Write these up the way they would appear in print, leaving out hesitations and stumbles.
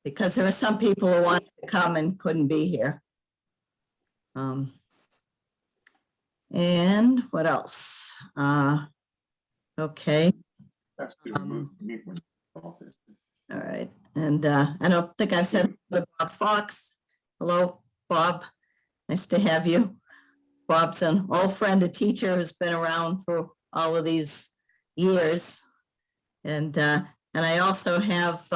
because there are some people who wanted to come and couldn't be here. And what else? Okay. All right. And I don't think I've said about Bob Fox. Hello, Bob. Nice to have you. Bob's an old friend, a teacher who's been around for all of these years. And I also have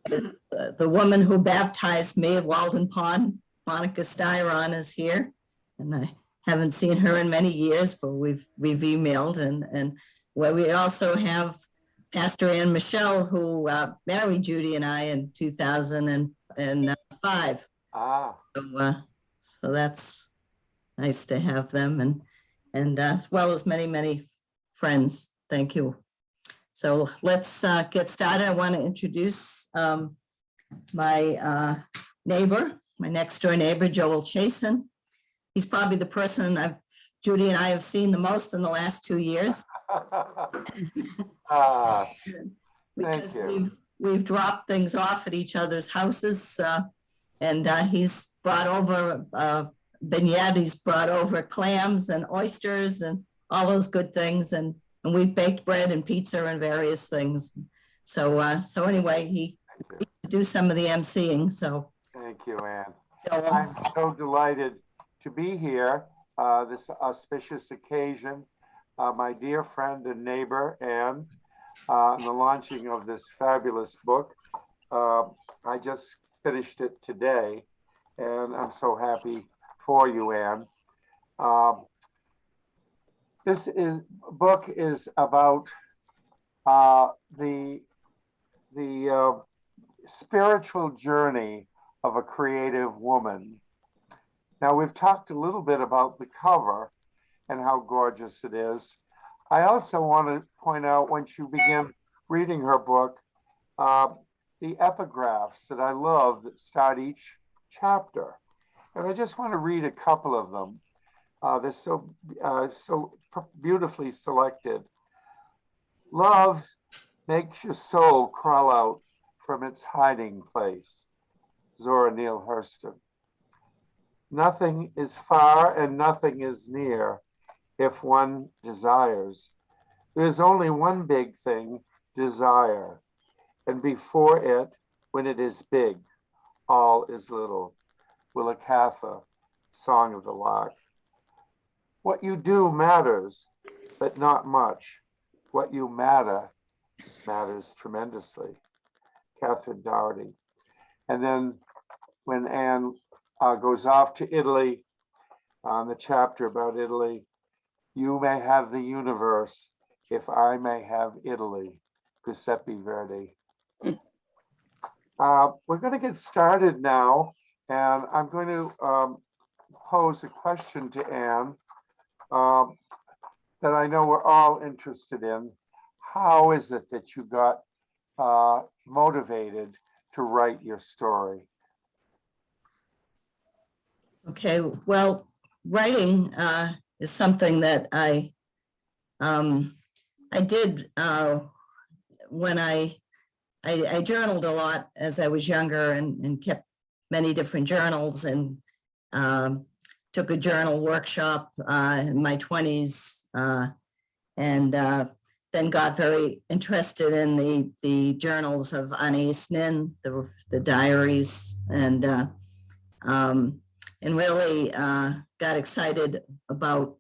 the woman who baptized me at Walden Pond, Monica Styron, is here. And I haven't seen her in many years, but we've emailed. And where we also have Pastor Anne Michelle, who married Judy and I in 2005. So that's nice to have them, and as well as many friends. Thank you. So let's get started. I want to introduce my neighbor, my next door neighbor, Joel Chasen. He's probably the person Judy and I have seen the most in the last 2 years. Because we've dropped things off at each other's houses, and he's brought over beignet, he's brought over clams and oysters and all those good things, and we've baked bread and pizza and various things. So anyway, he do some of the emceeing. So thank you, Anne. I'm so delighted to be here this auspicious occasion. My dear friend and neighbor, Anne, on the launching of this fabulous book. I just finished it today, and I'm so happy for you, Anne. This book is about the spiritual journey of a creative woman. Now, we've talked a little bit about the cover and how gorgeous it is. I also want to point out, once you begin reading her book, the epigraphs that I love that start each chapter. And I just want to read a couple of them. They're so beautifully selected. Love makes your soul crawl out from its hiding place. Zora Neale Hurston. Nothing is far and nothing is near if one desires. There's only one big thing, desire. And before it, when it is big, all is little. Willa Cather, Song of the Lark. What you do matters, but not much. What you matter matters tremendously. Catherine Doherty. And then when Anne goes off to Italy, on the chapter about Italy, you may have the universe if I may have Italy. Giuseppe Verdi. We're going to get started now, and I'm going to pose a question to Anne that I know we're all interested in. How is it that you got motivated to write your story? Okay, well, writing is something that I did when I journaled a lot as I was younger, and kept many different journals, and took a journal workshop in my 20s, and then got very interested in the journals of Annie Nin, the diaries, and really got excited about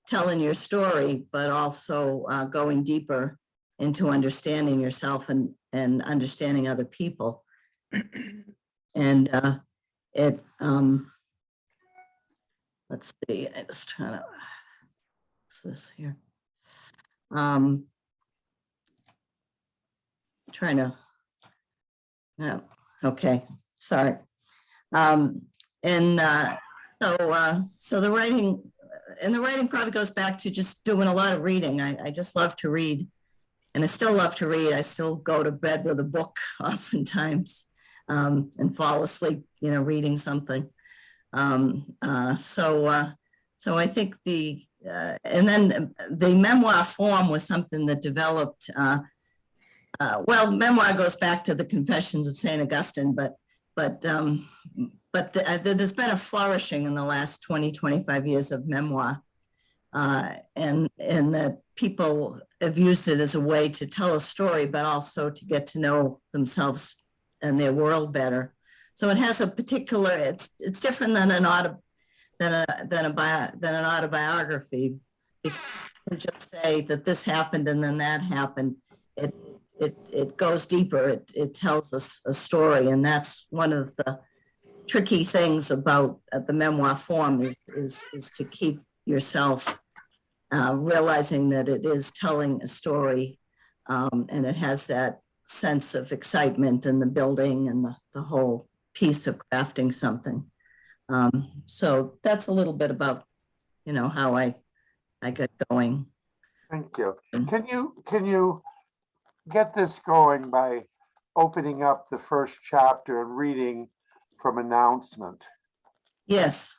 telling your story, but also going deeper into understanding yourself and understanding other people. And let's see, I just trying to, what's this here? Trying to, yeah, okay, sorry. So the writing, and the writing probably goes back to just doing a lot of reading. I just love to read, and I still love to read. I still go to bed with a book oftentimes, and fall asleep, reading something. So I think and then the memoir form was something that developed Well, memoir goes back to the Confessions of St. Augustine, there's been a flourishing in the last 20, 25 years of memoir. And that people have used it as a way to tell a story, but also to get to know themselves and their world better. So it has a particular, it's different than an autobiography. You can just say that this happened and then that happened. It goes deeper. It tells us a story, and that's one of the tricky things about the memoir form is to keep yourself realizing that it is telling a story, and it has that sense of excitement and the building and the whole piece of crafting something. So that's a little bit about, how I got going. Thank you. Can you get this going by opening up the first chapter and reading from announcement? Yes.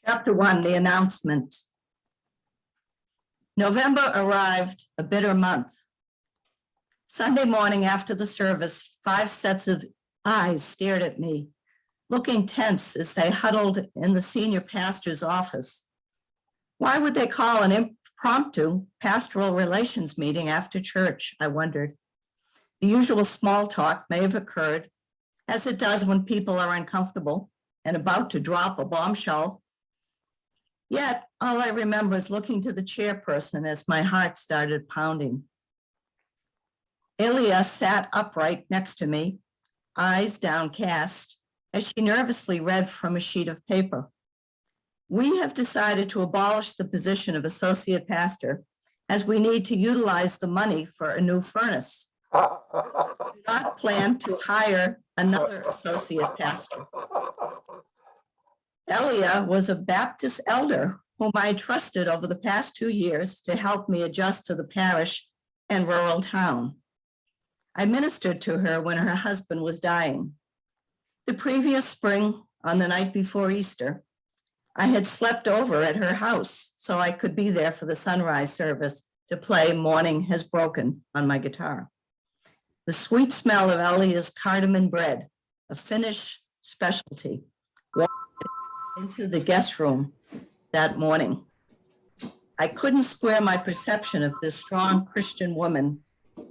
Chapter 1, the announcement. November arrived, a bitter month. Sunday morning after the service, 5 sets of eyes stared at me, looking tense as they huddled in the senior pastor's office. Why would they call an impromptu pastoral relations meeting after church, I wondered. The usual small talk may have occurred, as it does when people are uncomfortable and about to drop a bombshell. Yet, all I remember is looking to the chairperson as my heart started pounding. Elia sat upright next to me, eyes downcast, as she nervously read from a sheet of paper. We have decided to abolish the position of associate pastor as we need to utilize the money for a new furnace. We do not plan to hire another associate pastor. Elia was a Baptist elder whom I trusted over the past 2 years to help me adjust to the parish and rural town. I ministered to her when her husband was dying. The previous spring, on the night before Easter, I had slept over at her house so I could be there for the sunrise service to play Morning Has Broken on my guitar. The sweet smell of Elia's cardamom bread, a Finnish specialty, walked into the guest room that morning. I couldn't square my perception of this strong Christian woman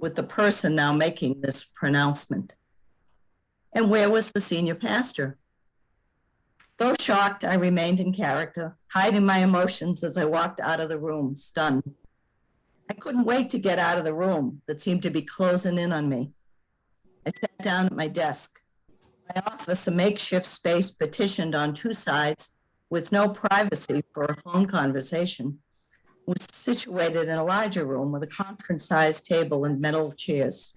with the person now making this pronouncement. And where was the senior pastor? Though shocked, I remained in character, hiding my emotions as I walked out of the room, stunned. I couldn't wait to get out of the room that seemed to be closing in on me. I sat down at my desk. My office, a makeshift space partitioned on 2 sides with no privacy for a phone conversation, was situated in a larger room with a conference-sized table and metal chairs.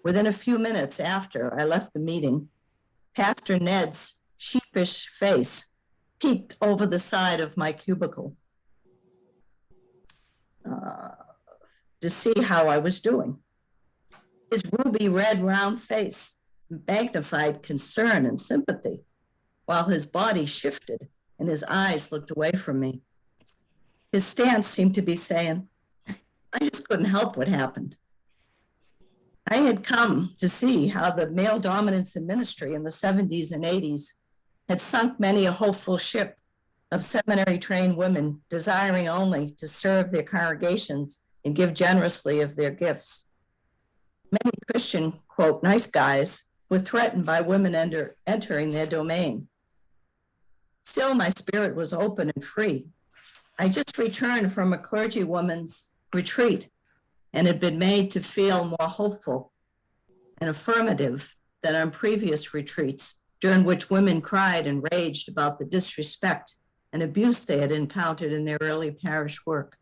Within a few minutes after I left the meeting, Pastor Ned's sheepish face peeked over the side of my cubicle to see how I was doing. His ruby red round face magnified concern and sympathy, while his body shifted and his eyes looked away from me. His stance seemed to be saying, I just couldn't help what happened. I had come to see how the male dominance in ministry in the 70s and 80s had sunk many a hopeful ship of seminary-trained women desiring only to serve their congregations and give generously of their gifts. Many Christian, quote, nice guys were threatened by women entering their domain. Still, my spirit was open and free. I just returned from a clergywoman's retreat and had been made to feel more hopeful and affirmative than on previous retreats, during which women cried and raged about the disrespect and abuse they had encountered in their early parish work.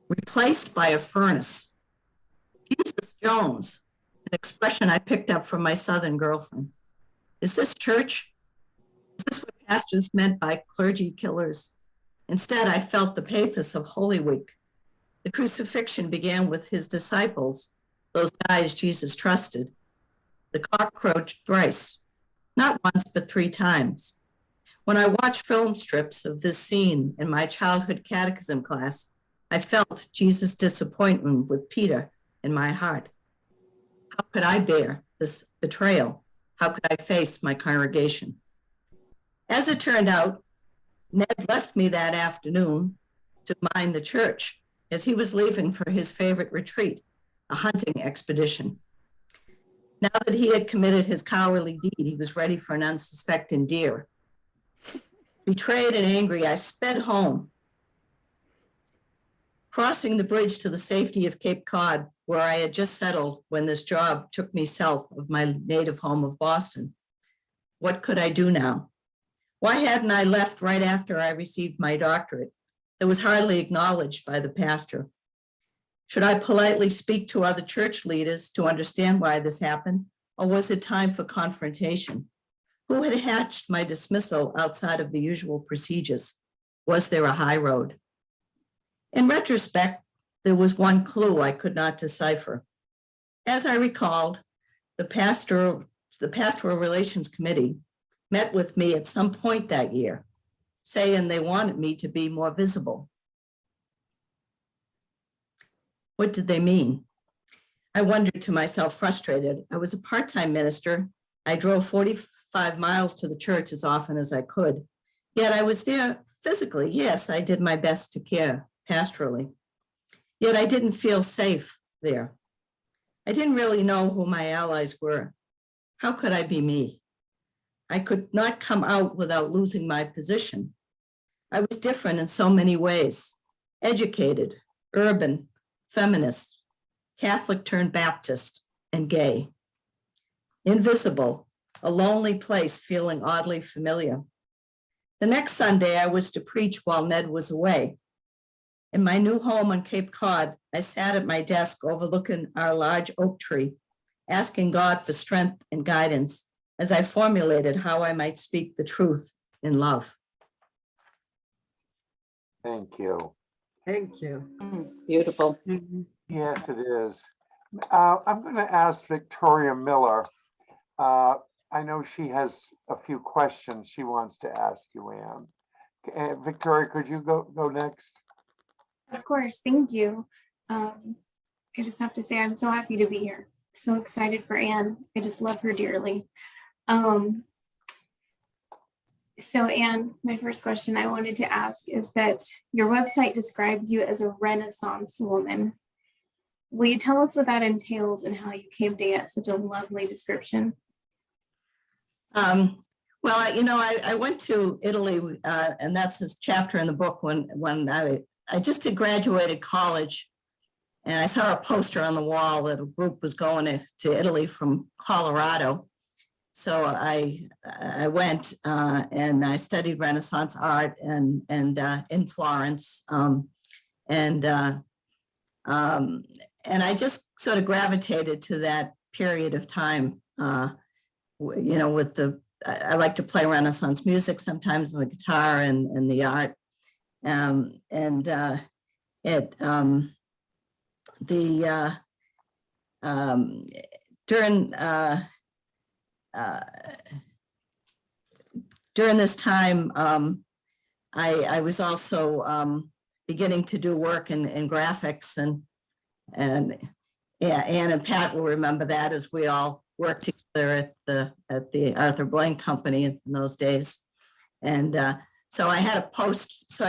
Replaced by a furnace. Jesus Jones, an expression I picked up from my Southern girlfriend. Is this church? Is this what pastors meant by clergy killers? Instead, I felt the pathos of Holy Week. The crucifixion began with his disciples, those guys Jesus trusted. The cock crowed thrice, not once, but 3 times. When I watched film strips of this scene in my childhood catechism class, I felt Jesus' disappointment with Peter in my heart. How could I bear this betrayal? How could I face my congregation? As it turned out, Ned left me that afternoon to mind the church as he was leaving for his favorite retreat, a hunting expedition. Now that he had committed his cowardly deed, he was ready for an unsuspecting deer. Betrayed and angry, I sped home, crossing the bridge to the safety of Cape Cod, where I had just settled when this job took me south of my native home of Boston. What could I do now? Why hadn't I left right after I received my doctorate? It was hardly acknowledged by the pastor. Should I politely speak to other church leaders to understand why this happened, or was it time for confrontation? Who had hatched my dismissal outside of the usual procedures? Was there a high road? In retrospect, there was one clue I could not decipher. As I recalled, the Pastoral Relations Committee met with me at some point that year, saying they wanted me to be more visible. What did they mean? I wondered to myself, frustrated. I was a part-time minister. I drove 45 miles to the church as often as I could. Yet I was there physically. Yes, I did my best to care pastorally. Yet I didn't feel safe there. I didn't really know who my allies were. How could I be me? I could not come out without losing my position. I was different in so many ways. Educated, urban, feminist, Catholic turned Baptist, and gay. Invisible, a lonely place feeling oddly familiar. The next Sunday, I was to preach while Ned was away. In my new home on Cape Cod, I sat at my desk overlooking our large oak tree, asking God for strength and guidance as I formulated how I might speak the truth in love. Thank you. Thank you. Beautiful. Yes, it is. I'm going to ask Victoria Miller. I know she has a few questions she wants to ask you, Anne. Victoria, could you go next? Of course, thank you. I just have to say I'm so happy to be here. So excited for Anne. I just love her dearly. So Anne, my first question I wanted to ask is that your website describes you as a Renaissance woman. Will you tell us what that entails and how you came to get such a lovely description? Well, I went to Italy, and that's this chapter in the book when I just had graduated college, and I saw a poster on the wall that a group was going to Italy from Colorado. So I went and I studied Renaissance art and in Florence, and I just sort of gravitated to that period of time. I like to play Renaissance music sometimes on the guitar and the art, during this time, I was also beginning to do work in graphics, and Anne and Pat will remember that, as we all worked together at the Arthur Blank Company in those days. And so I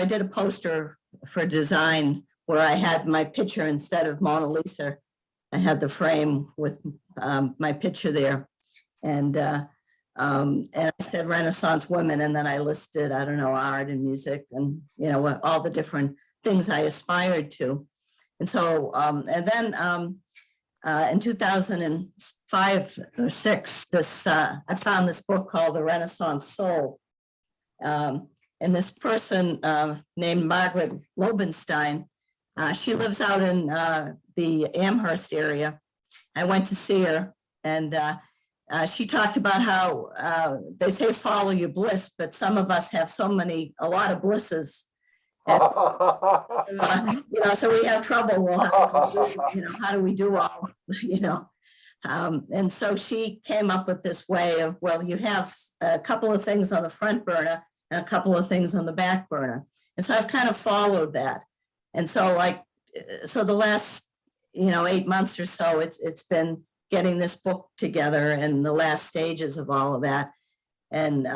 did a poster for design where I had my picture instead of Mona Lisa. I had the frame with my picture there. And I said Renaissance women, and then I listed, I don't know, art and music and, all the different things I aspired to. And so, in 2005 or 6, I found this book called The Renaissance Soul. And this person named Margaret Lobenstein, she lives out in the Amherst area. I went to see her, and she talked about how they say follow your bliss, but some of us have a lot of blisses, So we have trouble. Well, how do we do all, and so she came up with this way of, well, you have a couple of things on the front burner and a couple of things on the back burner. And so I've kind of followed that. And so so the last, 8 months or so, it's been getting this book together and the last stages of all of that. And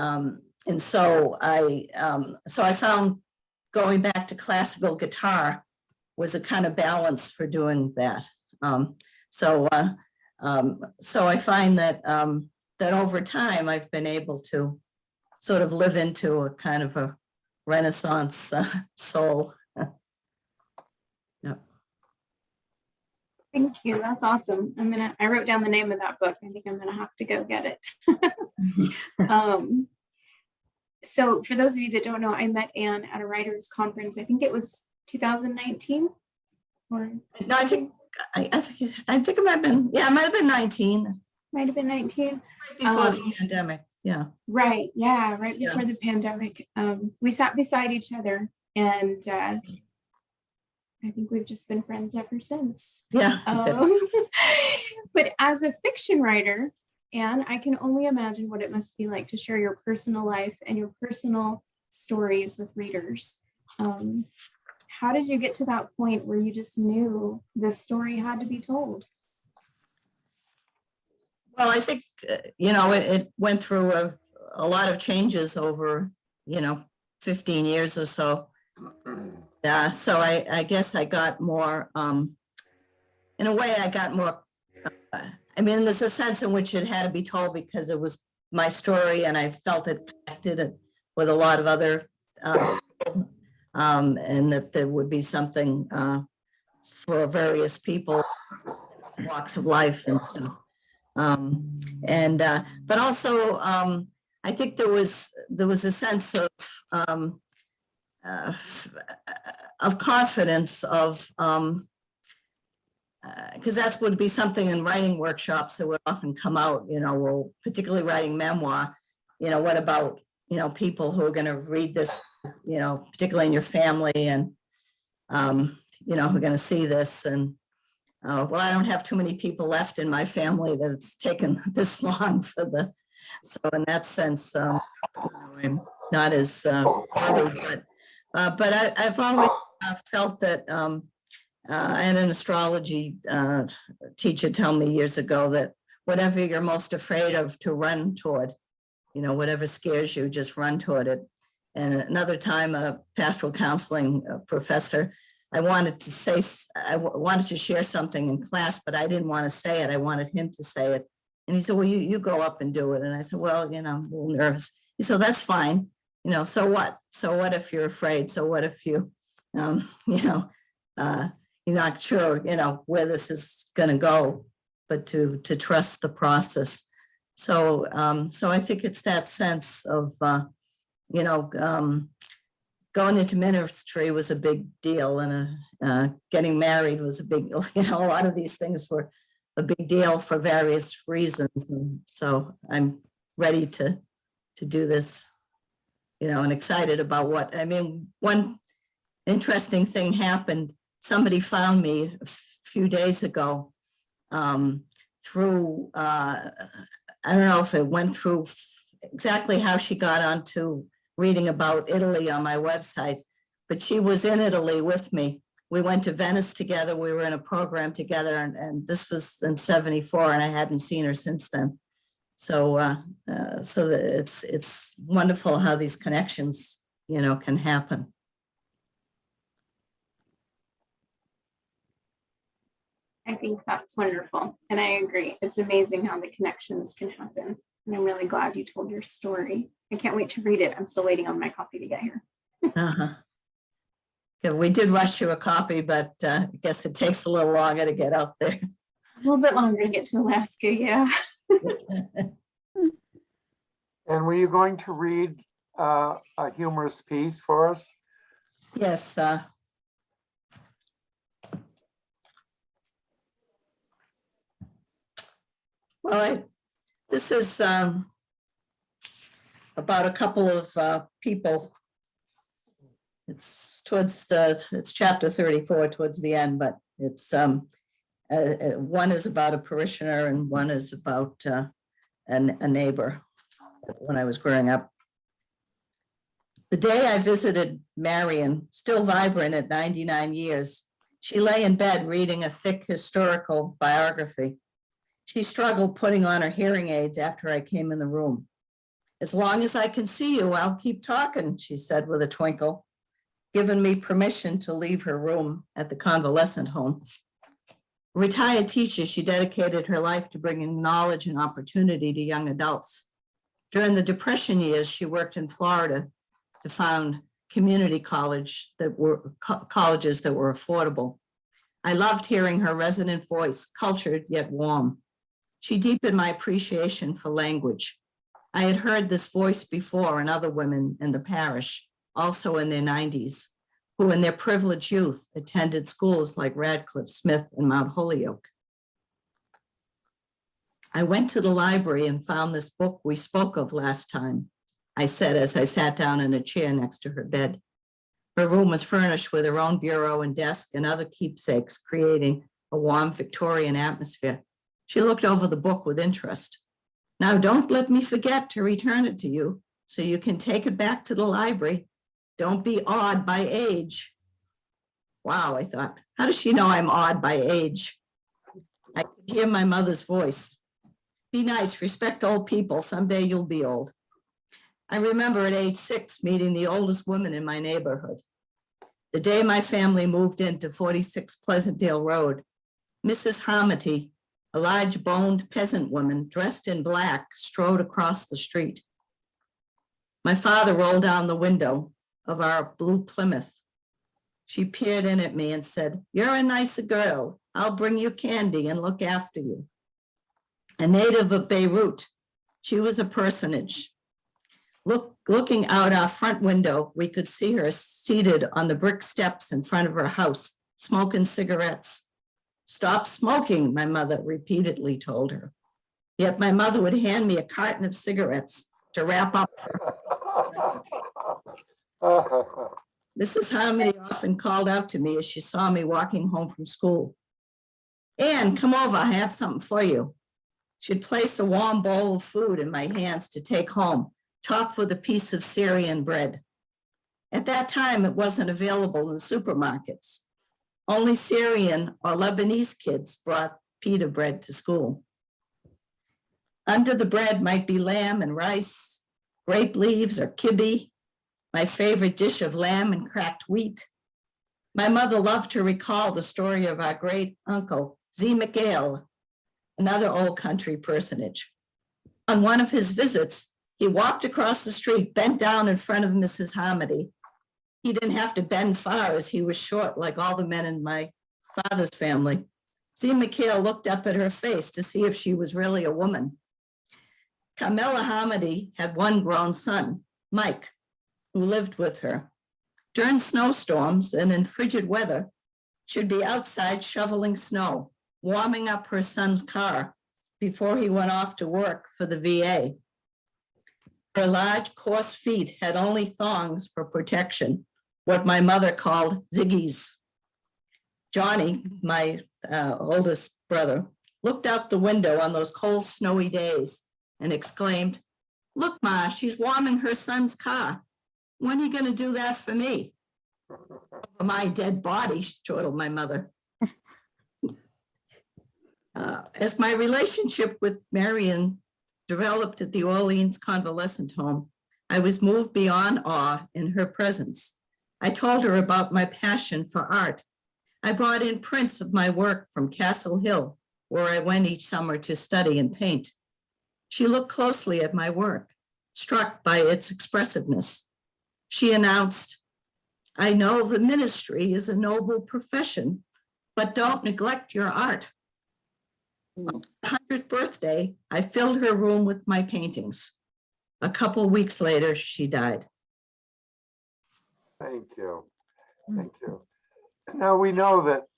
so I found going back to classical guitar was a kind of balance for doing that. So I find that that over time I've been able to sort of live into a kind of a Renaissance soul. Thank you. That's awesome. I wrote down the name of that book. I think I'm gonna have to go get it. So for those of you that don't know, I met Anne at a writers conference. I think it was 2019. Or no, I think it might have been, it might have been 19. Might have been 19. Right before the pandemic. Yeah. Right. Yeah. Right before the pandemic. We sat beside each other, and I think we've just been friends ever since. Yeah. But as a fiction writer, Anne, I can only imagine what it must be like to share your personal life and your personal stories with readers. How did you get to that point where you just knew this story had to be told? Well, I think, it went through a lot of changes over, 15 years or so. So I guess I got more, in a way, I got more, there's a sense in which it had to be told because it was my story and I felt it connected it with a lot of other people, and that there would be something for various people, walks of life and stuff. But also, I think there was a sense of confidence of, because that would be something in writing workshops that would often come out, well, particularly writing memoir, what about, people who are going to read this, particularly in your family and, who are going to see this. And well, I don't have too many people left in my family that it's taken this long so in that sense, I'm not as worried, but I've always felt that I had an astrology teacher tell me years ago that whatever you're most afraid of, to run toward, whatever scares you, just run toward it. And another time, a pastoral counseling professor, I wanted to share something in class, but I didn't want to say it. I wanted him to say it. And he said, well, you go up and do it. And I said, well, I'm a little nervous. He said, that's fine. So what? So what if you're afraid? So what if you, you're not sure, where this is going to go, but to trust the process. So I think it's that sense of, going into ministry was a big deal, and getting married was a big, a lot of these things were a big deal for various reasons. And so I'm ready to do this, and excited about one interesting thing happened. Somebody found me a few days ago through, I don't know if it went through exactly how she got onto reading about Italy on my website, but she was in Italy with me. We went to Venice together. We were in a program together, and this was in '74, and I hadn't seen her since then. So, so it's wonderful how these connections, can happen. I think that's wonderful. And I agree. It's amazing how the connections can happen. And I'm really glad you told your story. I can't wait to read it. I'm still waiting on my copy to get here. Yeah, we did rush you a copy, but I guess it takes a little longer to get out there. A little bit longer to get to Alaska, yeah. And were you going to read a humorous piece for us? Yes. Well, this is about a couple of people It's it's chapter 34 towards the end, but it's one is about a parishioner and one is about a neighbor when I was growing up. The day I visited Marion, still vibrant at 99 years, she lay in bed reading a thick historical biography. She struggled putting on her hearing aids after I came in the room. "As long as I can see you, I'll keep talking," she said with a twinkle, giving me permission to leave her room at the convalescent home. A retired teacher, she dedicated her life to bringing knowledge and opportunity to young adults. During the Depression years, she worked in Florida to found community colleges that were affordable. I loved hearing her resonant voice, cultured yet warm. She deepened my appreciation for language. I had heard this voice before in other women in the parish, also in their 90s, who in their privileged youth attended schools like Radcliffe, Smith, and Mount Holyoke. "I went to the library and found this book we spoke of last time," I said as I sat down in a chair next to her bed. Her room was furnished with her own bureau and desk and other keepsakes, creating a warm Victorian atmosphere. She looked over the book with interest. "Now, don't let me forget to return it to you so you can take it back to the library. Don't be awed by age." Wow, I thought, how does she know I'm awed by age? I could hear my mother's voice. "Be nice, respect old people. Someday you'll be old." I remember at age 6 meeting the oldest woman in my neighborhood. The day my family moved into 46 Pleasantdale Road, Mrs. Hamity, a large boned peasant woman dressed in black, strode across the street. My father rolled down the window of our blue Plymouth. She peered in at me and said, "You're a nice girl. I'll bring you candy and look after you." A native of Beirut, she was a personage. Looking out our front window, we could see her seated on the brick steps in front of her house, smoking cigarettes. "Stop smoking," my mother repeatedly told her. Yet my mother would hand me a carton of cigarettes to wrap up for her. Mrs. Hamidi often called out to me as she saw me walking home from school. "Anne, come over, I have something for you." She'd place a warm bowl of food in my hands to take home, topped with a piece of Syrian bread. At that time, it wasn't available in the supermarkets. Only Syrian or Lebanese kids brought pita bread to school. Under the bread might be lamb and rice, grape leaves or kibbe, my favorite dish of lamb and cracked wheat. My mother loved to recall the story of our great uncle, Z. McGale, another old country personage. On one of his visits, he walked across the street, bent down in front of Mrs. Hamidi. He didn't have to bend far as he was short like all the men in my father's family. Z. McHale looked up at her face to see if she was really a woman. Kamila Hamidi had one grown son, Mike, who lived with her. During snowstorms and in frigid weather, she'd be outside shoveling snow, warming up her son's car before he went off to work for the VA. Her large, coarse feet had only thongs for protection, what my mother called ziggies. Johnny, my oldest brother, looked out the window on those cold, snowy days and exclaimed, "Look, Ma, she's warming her son's car. When are you going to do that for me?" "For my dead body," chortled my mother. As my relationship with Marion developed at the Orleans convalescent home, I was moved beyond awe in her presence. I told her about my passion for art. I brought in prints of my work from Castle Hill, where I went each summer to study and paint. She looked closely at my work, struck by its expressiveness. She announced, "I know the ministry is a noble profession, but don't neglect your art." On her 100th birthday, I filled her room with my paintings. A couple weeks later, she died. Thank you. Thank you. Now we know that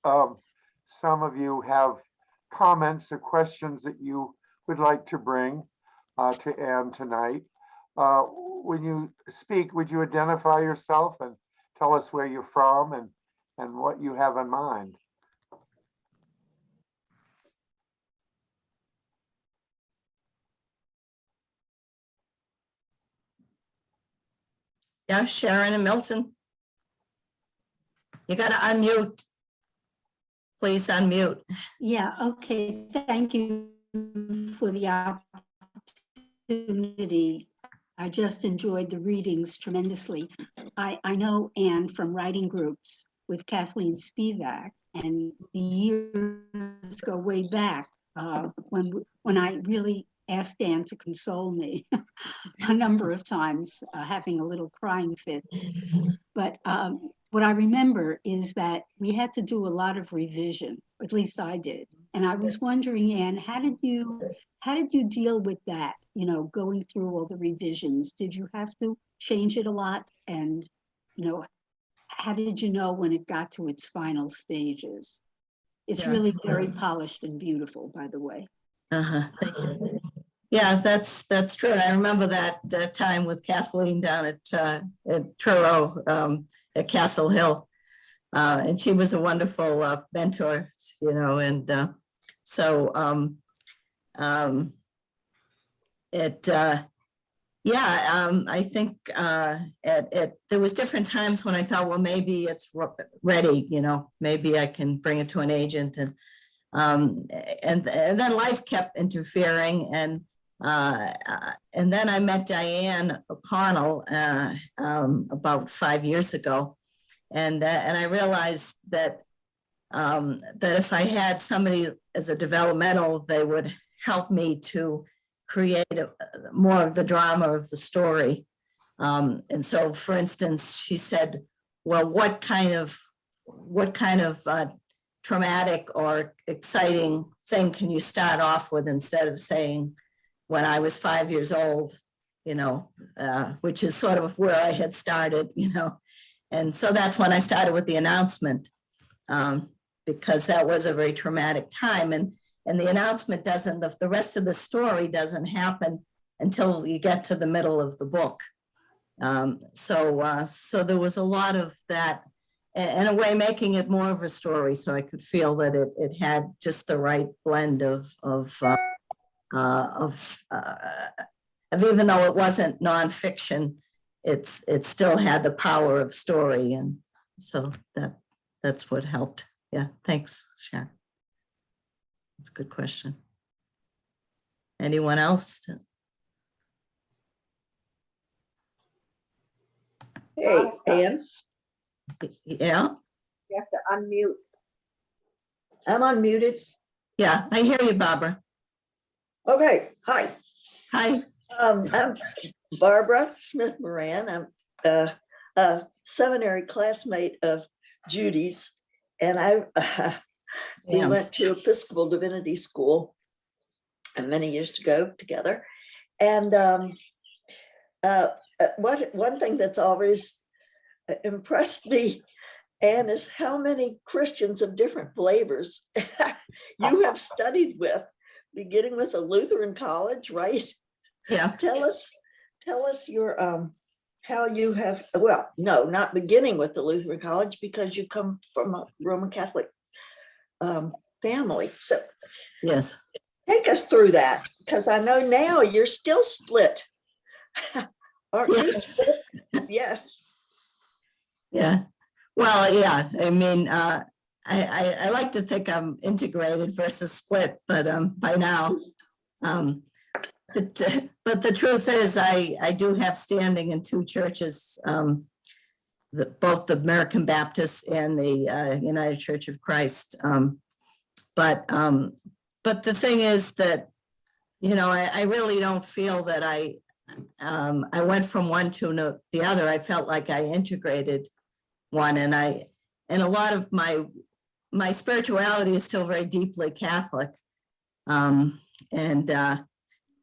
some of you have comments or questions that you would like to bring to Anne tonight. When you speak, would you identify yourself and tell us where you're from and what you have in mind. Yeah, Sharon and Milton. You got to unmute. Please unmute. Yeah, okay, thank you for the opportunity. I just enjoyed the readings tremendously. I know Anne from writing groups with Kathleen Spivak, and the years go way back when I really asked Anne to console me a number of times, having a little crying fits. But what I remember is that we had to do a lot of revision, at least I did. And I was wondering, Anne, how did you deal with that? You know, going through all the revisions, did you have to change it a lot? And, you know, how did you know when it got to its final stages? It's really very polished and beautiful, by the way. Thank you. Yeah, that's true. I remember that time with Kathleen down at Truro at Castle Hill, and she was a wonderful mentor, you know, and I think there was different times when I thought, well, maybe it's ready, you know, maybe I can bring it to an agent, and then life kept interfering, and then I met Diane O'Connell about 5 years ago, and I realized that if I had somebody as a developmental, they would help me to create more of the drama of the story. And so, for instance, she said, "Well, what kind of traumatic or exciting thing can you start off with instead of saying, when I was 5 years old," you know, which is sort of where I had started, you know. And so that's when I started with the announcement, because that was a very traumatic time. And the announcement doesn't, the rest of the story doesn't happen until you get to the middle of the book. So there was a lot of that, in a way, making it more of a story, so I could feel that it had just the right blend of even though it wasn't nonfiction, it still had the power of story, and so that's what helped. Yeah, thanks, Sharon. That's a good question. Anyone else? Hey, Anne, Yeah, you have to unmute. I'm unmuted. yeah, I hear you, Barbara. Okay, hi. Hi. I'm Barbara Smith Moran. I'm a seminary classmate of Judy's, and we Yes. went to Episcopal Divinity School many years ago together. And one thing that's always impressed me, Anne, is how many Christians of different flavors you have studied with, beginning with a Lutheran college, right? Yeah. Tell us your how you have, well, no, not beginning with the Lutheran college, because you come from a Roman Catholic family. So Yes. take us through that, because I know now you're still split. Aren't you split? Yes. Yeah. Well, yeah. I mean, I like to think I'm integrated versus split, but by now, but the truth is, I do have standing in two churches, both the American Baptist and the United Church of Christ. But the thing is that, you know, I really don't feel that I went from one to the other. I felt like I integrated one, and a lot of my spirituality is still very deeply Catholic, and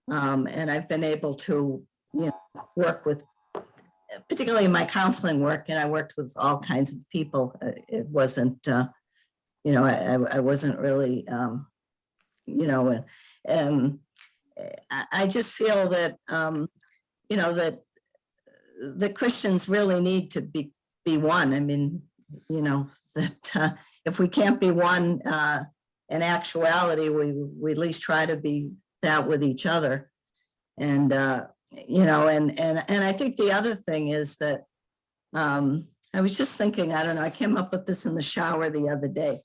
I've been able to, you know, work with, particularly in my counseling work, and I worked with all kinds of people. It wasn't, you know, I wasn't really, you know, I just feel that, you know, that the Christians really need to be one. I mean, you know, that if we can't be one in actuality, we at least try to be that with each other. And, you know, and I think the other thing is that I was just thinking, I don't know, I came up with this in the shower the other day,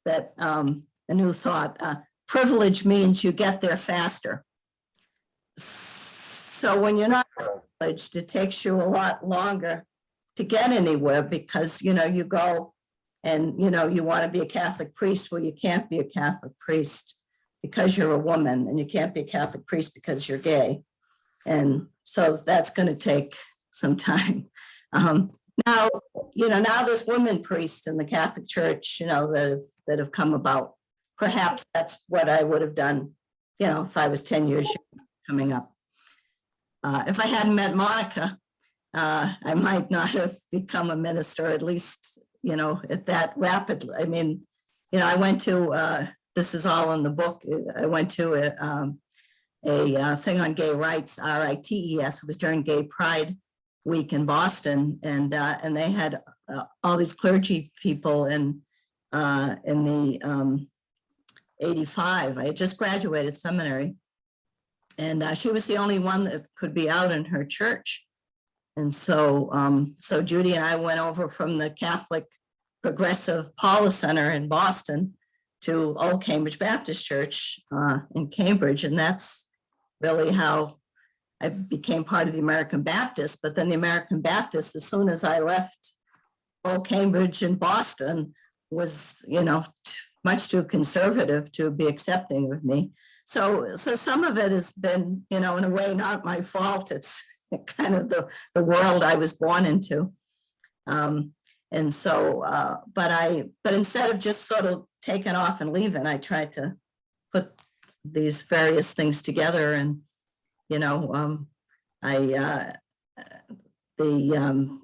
that a new thought, privilege means you get there faster. So when you're not privileged, it takes you a lot longer to get anywhere because, you know, you go and, you know, you want to be a Catholic priest. Well, you can't be a Catholic priest because you're a woman, and you can't be a Catholic priest because you're gay. And so that's going to take some time. Now, you know, now there's women priests in the Catholic Church, you know, that have come about. Perhaps that's what I would have done, you know, if I was 10 years coming up. If I hadn't met Monica, I might not have become a minister, at least, you know, at that rapidly. I mean, you know, I went to, this is all in the book. I went to a thing on gay rights, RITES. It was during Gay Pride Week in Boston, and they had all these clergy people in the 85. I had just graduated seminary, and she was the only one that could be out in her church. And so, so Judy and I went over from the Catholic Progressive Paula Center in Boston to Old Cambridge Baptist Church in Cambridge, and that's really how I became part of the American Baptist. But then the American Baptist, as soon as I left Old Cambridge in Boston, was, you know, much too conservative to be accepting of me. So some of it has been, you know, in a way, not my fault. It's kind of the world I was born into. And so, but instead of just sort of taking off and leaving, I tried to put these various things together. And, you know, my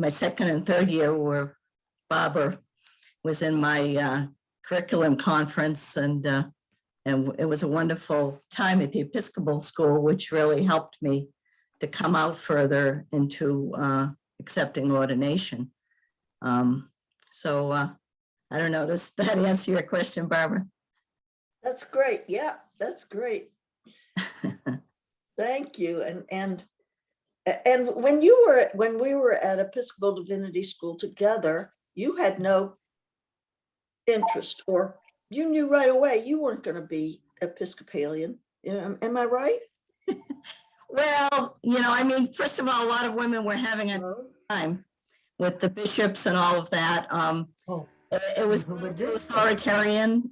second and third year were Barbara was in my curriculum conference, and it was a wonderful time at the Episcopal school, which really helped me to come out further into accepting ordination. So I don't know, does that answer your question, Barbara? That's great. Yeah, that's great. Thank you. And when we were at Episcopal Divinity School together, you had no interest, or you knew right away you weren't going to be Episcopalian. Am I right? Well, you know, I mean, first of all, a lot of women were having a time with the bishops and all of that. It was authoritarian,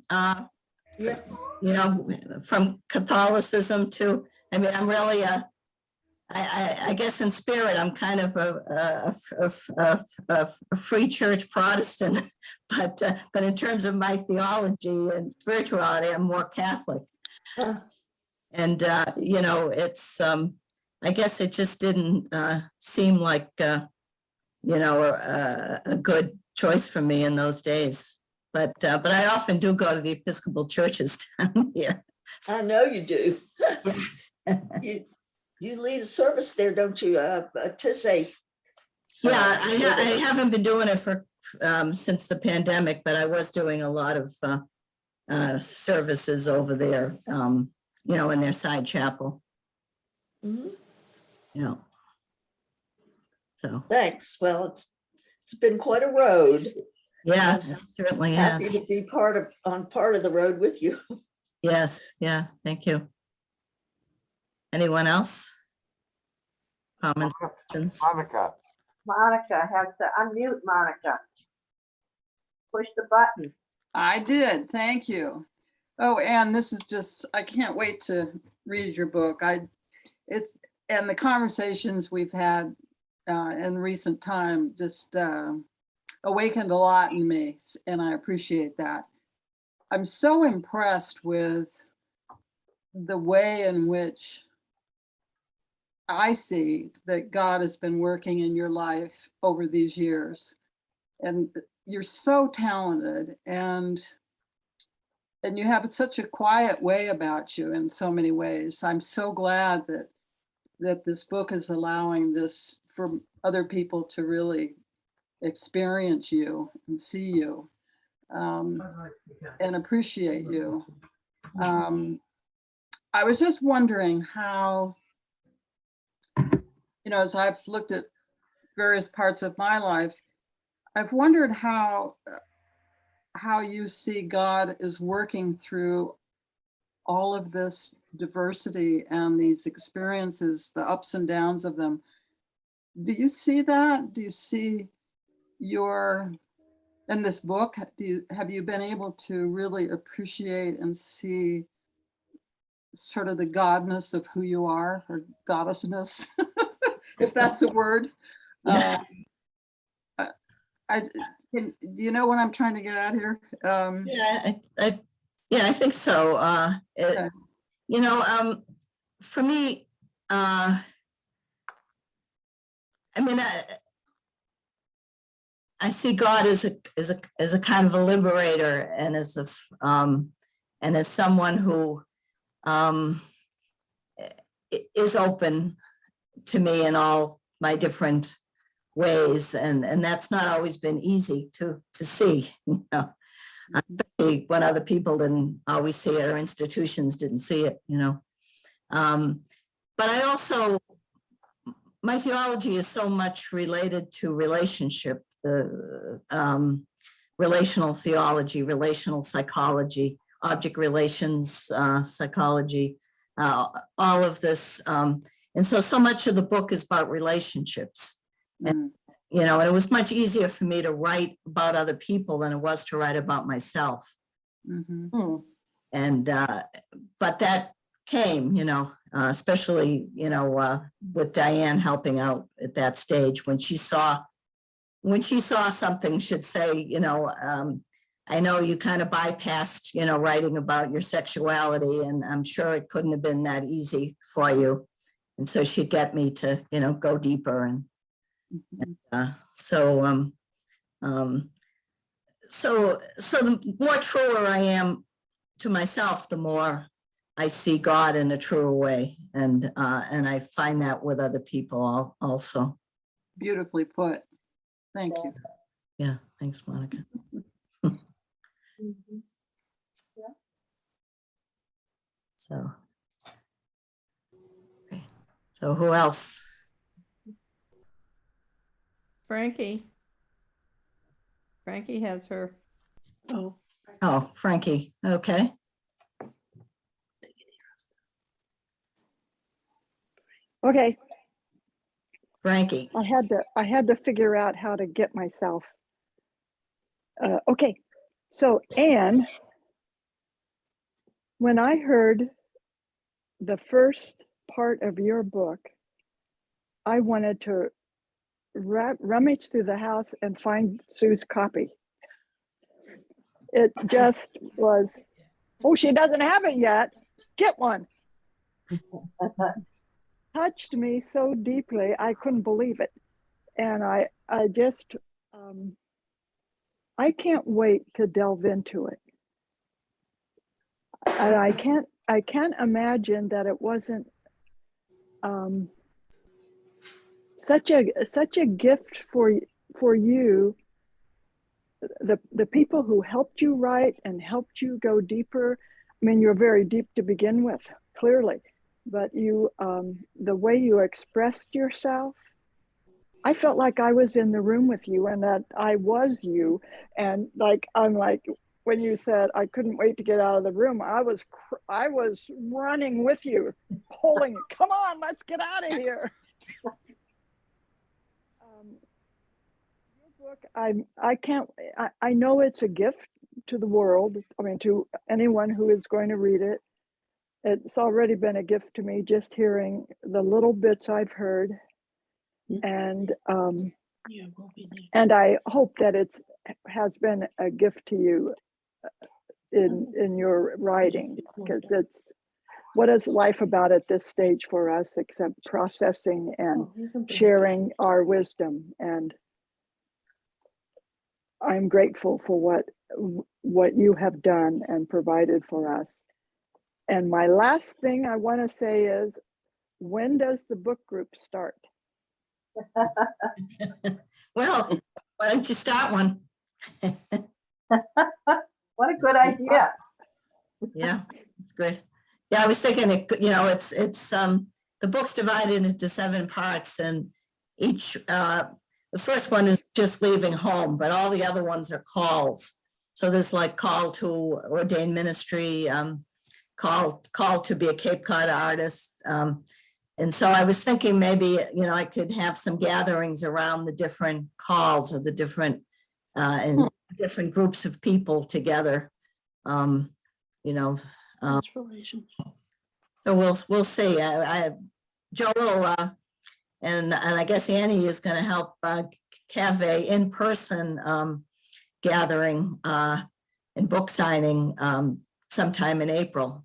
Yeah. you know, from Catholicism to, I mean, I'm really I guess in spirit, I'm kind of a free church Protestant, but in terms of my theology and spirituality, I'm more Catholic. And, you know, it's, I guess it just didn't seem like, you know, a good choice for me in those days. But I often do go to the Episcopal churches down here. I know you do. You lead a service there, don't you? Tizay. Yeah, I haven't been doing it for since the pandemic, but I was doing a lot of services over there, you know, in their side chapel. Mm-hmm. Yeah. So Thanks. Well, it's been quite a road. yeah, it certainly Happy has. to be on part of the road with you. Yes, yeah, thank you. Anyone else? Comments, questions? Monica, Monica has to unmute Monica. Push the button. I did, thank you. Oh, Anne, this is just, I can't wait to read your book. And the conversations we've had in recent time just awakened a lot in me, and I appreciate that. I'm so impressed with the way in which I see that God has been working in your life over these years. And you're so talented, and you have such a quiet way about you in so many ways. I'm so glad that this book is allowing this for other people to really experience you and see you and appreciate you. I was just wondering how, as I've looked at various parts of my life, I've wondered how you see God is working through all of this diversity and these experiences, the ups and downs of them. Do you see that? Do you see in this book, have you been able to really appreciate and see sort of the godness of who you are, or goddessness, if that's a word? Yeah. Do you know what I'm trying to get at here? I think so. Okay. For me, I see God as a kind of a liberator, and as someone who is open to me in all my different ways, and that's not always been easy to see, especially when other people didn't always see it, or institutions didn't see it, but I also, my theology is so much related to relationship, the relational theology, relational psychology, object relations psychology, all of this. And so much of the book is about relationships. And, and it was much easier for me to write about other people than it was to write about myself. Mm-hmm. And, but that came, especially, with Diane helping out at that stage, when she saw something, she'd say, I know you kind of bypassed, writing about your sexuality, and I'm sure it couldn't have been that easy for you. And so she'd get me to, go deeper. And so the more truer I am to myself, the more I see God in a truer way. And I find that with other people also. Beautifully put. Thank you. Yeah, thanks, Monica. So who else? Frankie. Frankie has her. Oh, Frankie. Okay. Okay, Frankie. I had to figure out how to get myself. Okay, so Anne, when I heard the first part of your book, I wanted to rummage through the house and find Sue's copy. It just was, oh, she doesn't have it yet. Get one. Touched me so deeply, I couldn't believe it. And I just, I can't wait to delve into it. And I can't imagine that it wasn't such a gift for you, the people who helped you write and helped you go deeper. I mean, you're very deep to begin with, clearly, but you, the way you expressed yourself, I felt like I was in the room with you and that I was you. And I'm like, when you said I couldn't wait to get out of the room, I was running with you, pulling, come on, let's get out of here. Your book, I know it's a gift to the world. I mean, to anyone who is going to read it. It's already been a gift to me, just hearing the little bits I've heard. And I hope that it has been a gift to you in your writing, because it's, what is life about at this stage for us except processing and sharing our wisdom? And I'm grateful for what you have done and provided for us. And my last thing I want to say is, when does the book group start? Well, Why don't you start one? What a good idea. Yeah, it's good. Yeah, I was thinking, it's the book's divided into 7 parts, and each, the first one is just leaving home, but all the other ones are calls. So there's like call to ordained ministry, call to be a Cape Cod artist. And so I was thinking maybe, I could have some gatherings around the different calls or the different, and different groups of people together. Transformation. So we'll see. Joel, and I guess Annie is going to help have a in-person gathering and book signing sometime in April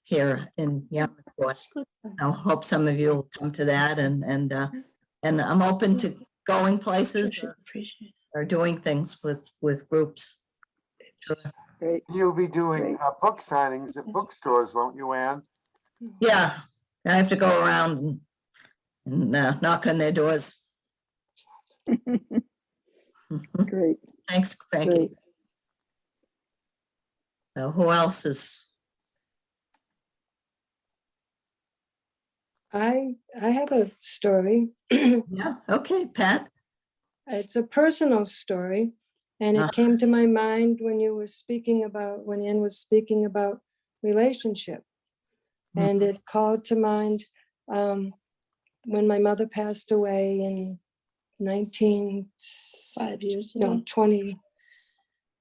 here in Yarmouth. I hope some of you will come to that, and I'm open to going places or doing things with groups. Great. You'll be doing book signings at bookstores, won't you, Anne? Yeah, I have to go around and knock on their doors. Great. Thanks, Frankie. Great. So who else is? I have a story. Yeah, okay, Pat. It's a personal story, and it came to my mind when Anne was speaking about relationship. And it called to mind when my mother passed away in 5 years ago. no, 20,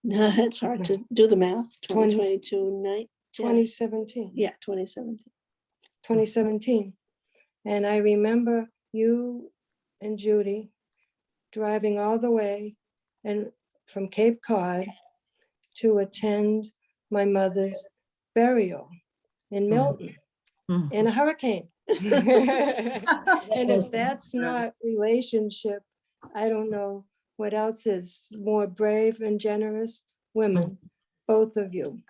No, it's hard to do the math. 2022, 2017. yeah, 2017. 2017. And I remember you and Judy driving all the way and from Cape Cod to attend my mother's burial in Milton in a hurricane. And if that's not relationship, I don't know what else is. More brave and generous women, both of you.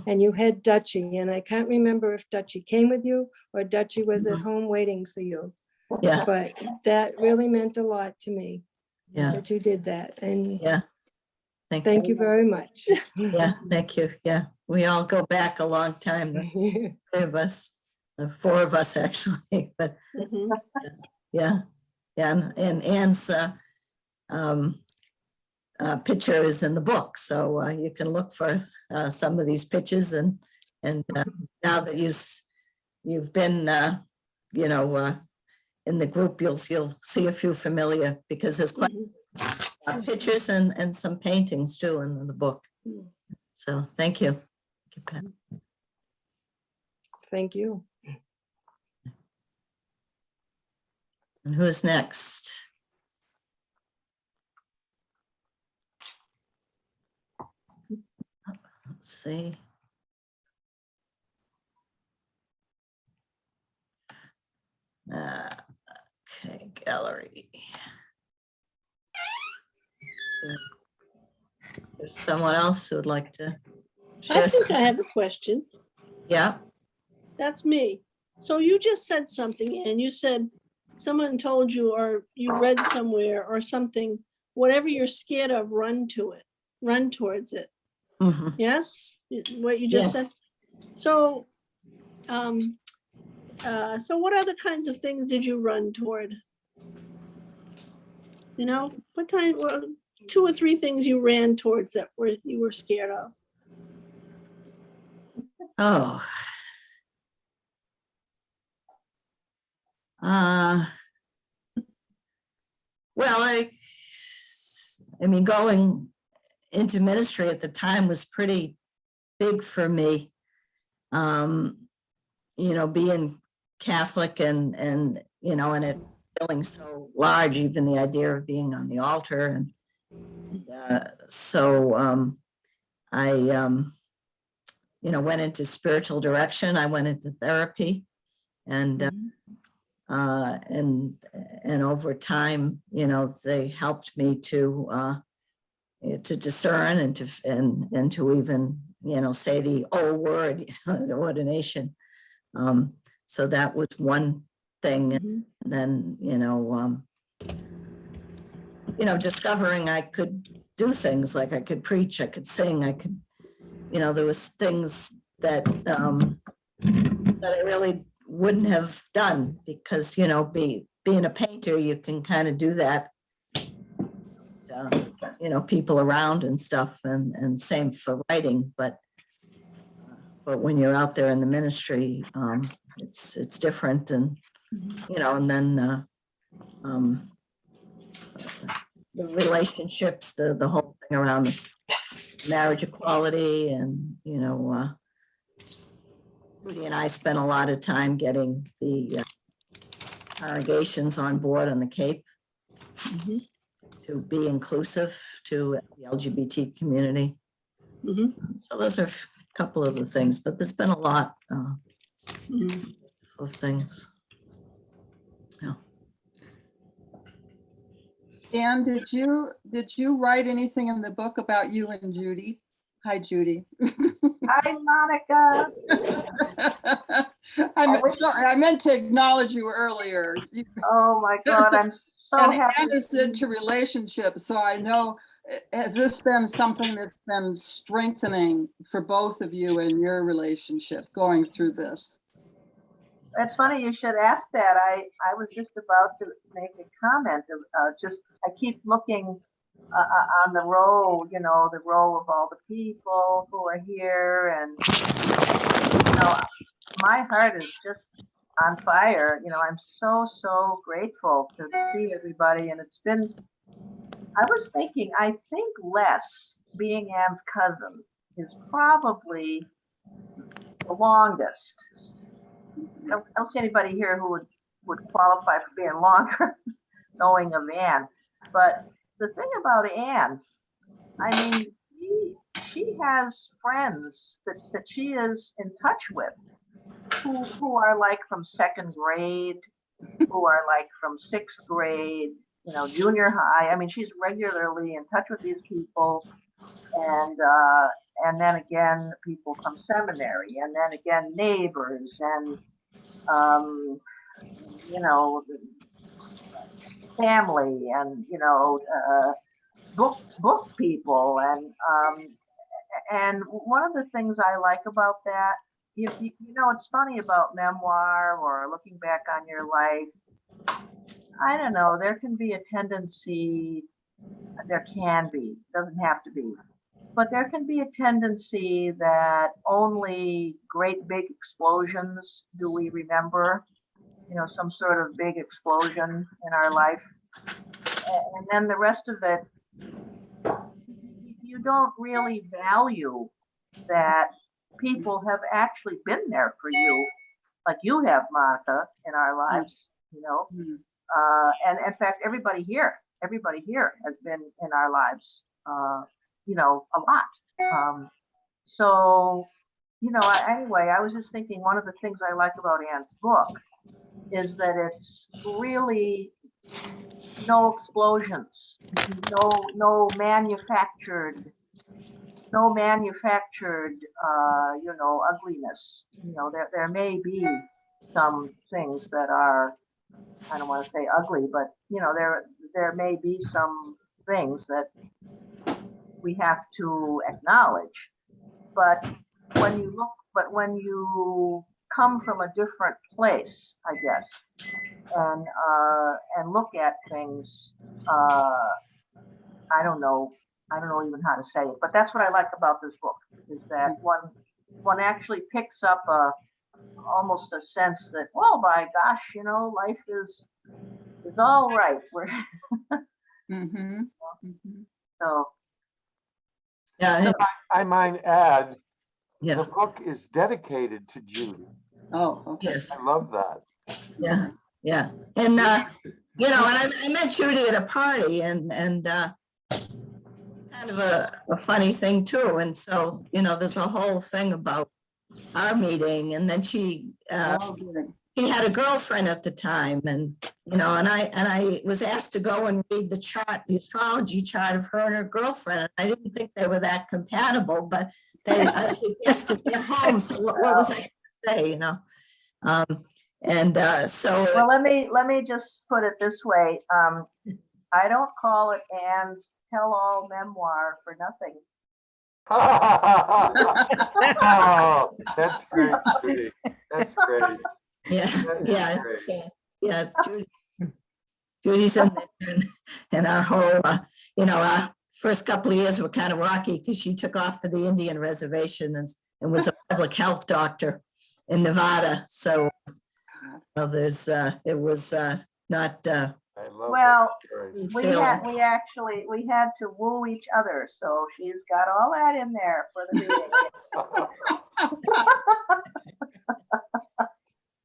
And you had Dutchie, and I can't remember if Dutchie came with you or Dutchie was at home waiting for you. Yeah, But that really meant a lot to me yeah, that you did that. And yeah. thank you very much. Yeah, thank you. Yeah, we all go back a long time, the 3 of us, 4 of us actually, but Mhm. yeah. And Anne's picture is in the book, so you can look for some of these pictures, and now that you've been in the group, you'll see a few familiar, because there's quite pictures and some paintings too in the book. So thank you. Thank you, Pat. Thank you. And who's next? Let's see. Okay, gallery. There's someone else who would like to I share. think I have a question. Yeah, That's me. So you just said something, and you said someone told you, or you read somewhere or something, whatever you're scared of, run to it, run towards it. mhm, Yes? What you just said? yes. So, so what other kinds of things did you run toward? What kind, well, 2 or 3 things you ran towards that you were scared of? Oh. Well, I mean, going into ministry at the time was pretty big for me. Being Catholic and and it feeling so large, even the idea of being on the altar. And so I went into spiritual direction. I went into therapy, and over time, they helped me to discern and to even, say the O word, the ordination. So that was one thing. And then, discovering I could do things like I could preach, I could sing, I could, there was things that I really wouldn't have done because, being a painter, you can kind of do that. People around and stuff, and same for writing, but when you're out there in the ministry, it's different, and and then the relationships, the whole thing around marriage equality, and Rudy and I spent a lot of time getting the congregations on board on the Cape to be inclusive to the LGBT community. So those are a couple of the things, but there's been a lot of things. Anne, did you write anything in the book about you and Judy? Hi, Judy. Hi, Monica. I meant to acknowledge you earlier. Oh my God, I'm so And happy. Anne is into relationships, so I know, has this been something that's been strengthening for both of you in your relationship going through this? It's funny you should ask that. I was just about to make a comment of I keep looking on the row, the row of all the people who are here, and my heart is just on fire. I'm so grateful to see everybody, and it's been. I was thinking, I think Les, being Anne's cousin, is probably the longest. I don't see anybody here who would qualify for being longer, knowing of Anne. But the thing about Anne, I mean, she has friends that she is in touch with who are like from second grade, who are like from sixth grade, junior high. I mean, she's regularly in touch with these people. And then again, people from seminary, and then again, neighbors, and family, and book people, and one of the things I like about that, it's funny about memoir or looking back on your life. I don't know. There can be a tendency. There can be. Doesn't have to be. But there can be a tendency that only great big explosions do we remember, some sort of big explosion in our life. And then the rest of it, you don't really value that people have actually been there for you, like you have, Monica, in our lives, and in fact, everybody here has been in our lives, a lot. So, anyway, I was just thinking one of the things I like about Anne's book is that it's really no explosions, no manufactured, ugliness. There may be some things that are, I don't want to say ugly, but there may be some things that we have to acknowledge. But when you come from a different place, I guess, and look at things, I don't know even how to say it, but that's what I like about this book, is that one actually picks up almost a sense that, well, by gosh, life is all right. We're so. Yeah. I might add, Yeah. the book is dedicated to Judy. Oh, okay. Yes. I love that. Yeah. Yeah. And, and I met Judy at a party, and kind of a funny thing too. And so, there's a whole thing about our meeting, and then she had a girlfriend at the time, and and I was asked to go and read the chart, the astrology chart of her and her girlfriend. I didn't think they were that compatible, but I suggested their home. So what was I going to say, so. Well, let me just put it this way. I don't call it Anne's tell-all memoir for nothing. Oh, that's great, Judy. That's great. Yeah, That is yeah, great. yeah. Judy's in there, and our whole, our first couple of years were kind of rocky because she took off for the Indian reservation and was a public health doctor in Nevada. So it was not. I love Well, that story. we had to woo each other, so she's got all that in there for the reading.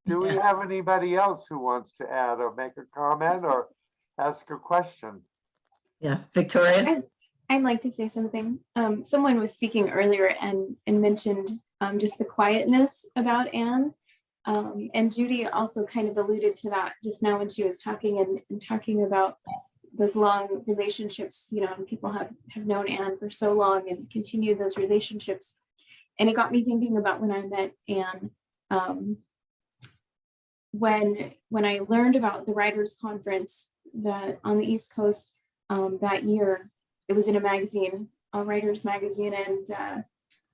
Do we have anybody else who wants to add or make a comment or ask a question? Yeah, Victoria. I'd like to say something. Someone was speaking earlier and mentioned just the quietness about Anne. And Judy also kind of alluded to that just now when she was talking and talking about those long relationships, and people have known Anne for so long and continue those relationships. And it got me thinking about when I met Anne, when I learned about the Writers' Conference that on the East Coast that year, it was in a magazine, a writer's magazine, and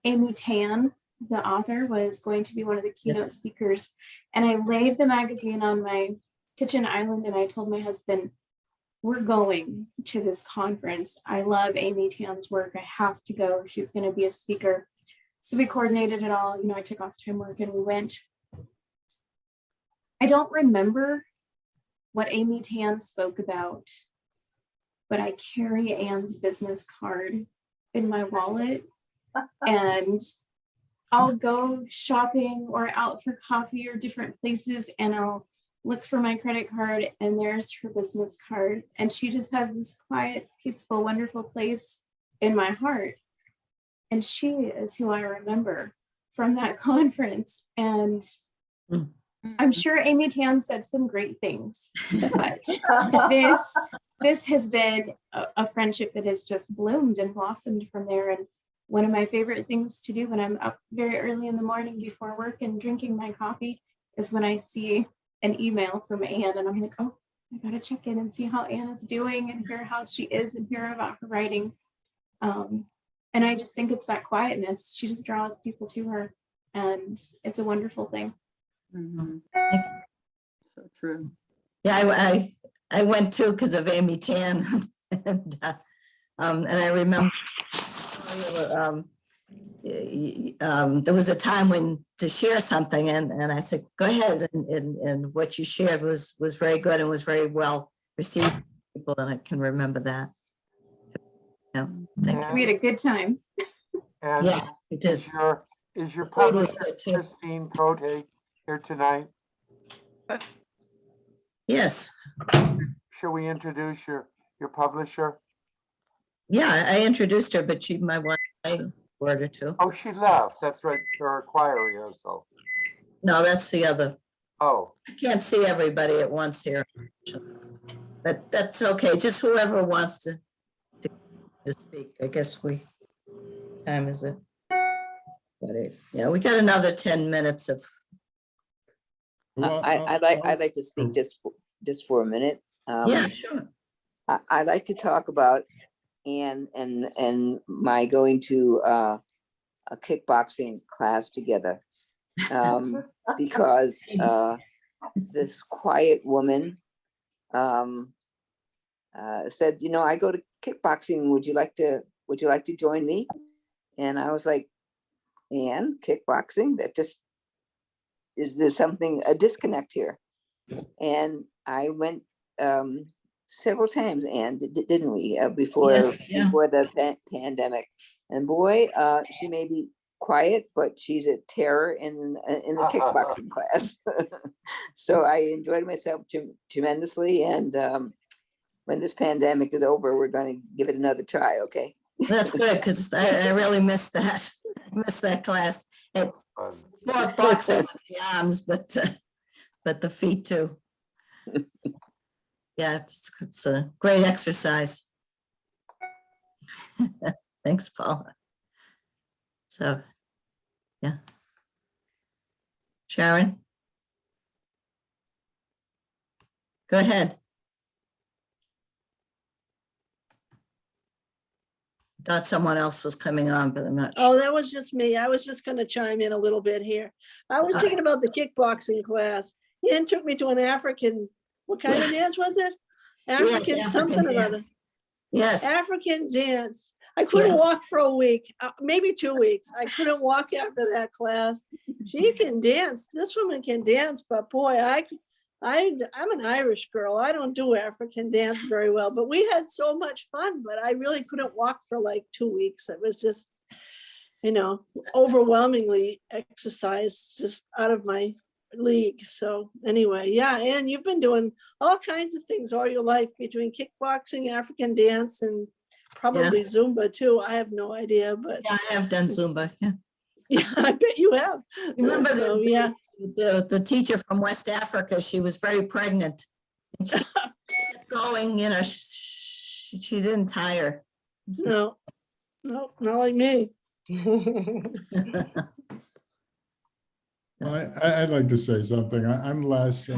Amy Tan, the author, was going to be one of the keynote speakers. And I laid the magazine on my kitchen island and I told my husband, we're going to this conference. I love Amy Tan's work. I have to go. She's going to be a speaker. So we coordinated it all. I took off time work and we went. I don't remember what Amy Tan spoke about, but I carry Anne's business card in my wallet and I'll go shopping or out for coffee or different places and I'll look for my credit card and there's her business card. And she just has this quiet, peaceful, wonderful place in my heart. And she is who I remember from that conference. And I'm sure Amy Tan said some great things, but this has been a friendship that has just bloomed and blossomed from there. And one of my favorite things to do when I'm up very early in the morning before work and drinking my coffee is when I see an email from Anne and I'm like, oh, I gotta check in and see how Anne is doing and hear how she is and hear about her writing. And I just think it's that quietness. She just draws people to her and it's a wonderful thing. Mhm. So true. Yeah, I went too because of Amy Tan, and I remember there was a time when to share something, and I said, "Go ahead," and what you shared was very good and was very well received by people, and I can remember that. Yeah, thank you. We had a good time. And Yeah, we did. is your Food was publisher good, too. Christine Cote here tonight? Yes. Shall we introduce your publisher? Yeah, I introduced her, but she might want to say a word or two. Oh, she left. That's right. For a choir rehearsal. No, that's the other. Oh, I can't see everybody at once here, but that's okay. Just whoever wants to speak. I guess time is it? Yeah, we got another 10 minutes of. I'd like to speak just for a minute. Yeah, sure. I'd like to talk about Anne and my going to a kickboxing class together, because this quiet woman said, I go to kickboxing. Would you like to join me? And I was like, Anne, kickboxing? Is there a disconnect here? And I went several times, Anne, didn't we, before the pandemic? And boy, she may be quiet, but she's a terror in the kickboxing class. So I enjoyed myself tremendously. And when this pandemic is over, we're going to give it another try. Okay. That's good, because I really missed that. I missed that class. It's more boxing with the arms, but the feet too. Yeah, it's a great exercise. Thanks, Paula. So, yeah. Sharon? Go ahead. thought someone else was coming on, but I'm not Oh, sure. that was just me. I was just gonna chime in a little bit here. I was thinking about the kickboxing class. Ian took me to an African, what kind of dance was it? African Yes, something or other. dance. Yes, African dance. I couldn't Yeah. walk for a week, maybe 2 weeks. I couldn't walk after that class. She can dance. This woman can dance, but boy, I'm an Irish girl. I don't do African dance very well, but we had so much fun, but I really couldn't walk for like 2 weeks. It was just, overwhelmingly exercise, just out of my league. So anyway, yeah, and you've been doing all kinds of things all your life between kickboxing, African dance, and probably Zumba too. I have no idea, but yeah, I have done Zumba. Yeah. yeah, I bet you have. Remember So the, yeah, the teacher from West Africa, she was very pregnant. And she kept going, she didn't tire. no, not like me. Well, I'd like to say something. I'm Les,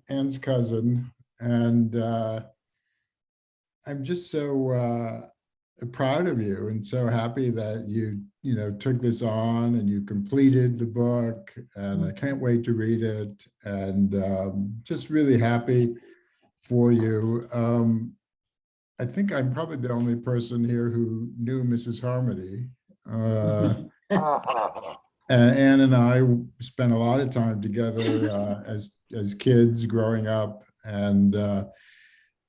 Anne's cousin, and I'm just so proud of you and so happy that you took this on and you completed the book, and I can't wait to read it, and just really happy for you. I think I'm probably the only person here who knew Mrs. Harmony. Anne and I spent a lot of time together as kids growing up, and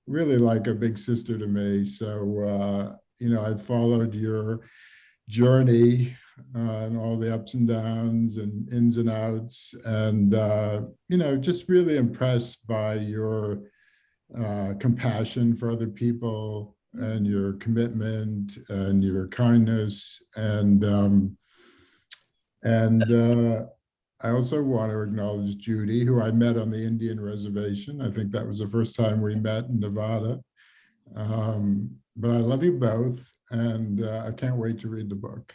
really like a big sister to me. So, I've followed your journey and all the ups and downs and ins and outs, and, just really impressed by your compassion for other people and your commitment and your kindness. And I also want to acknowledge Judy, who I met on the Indian reservation. I think that was the first time we met in Nevada. But I love you both, and I can't wait to read the book.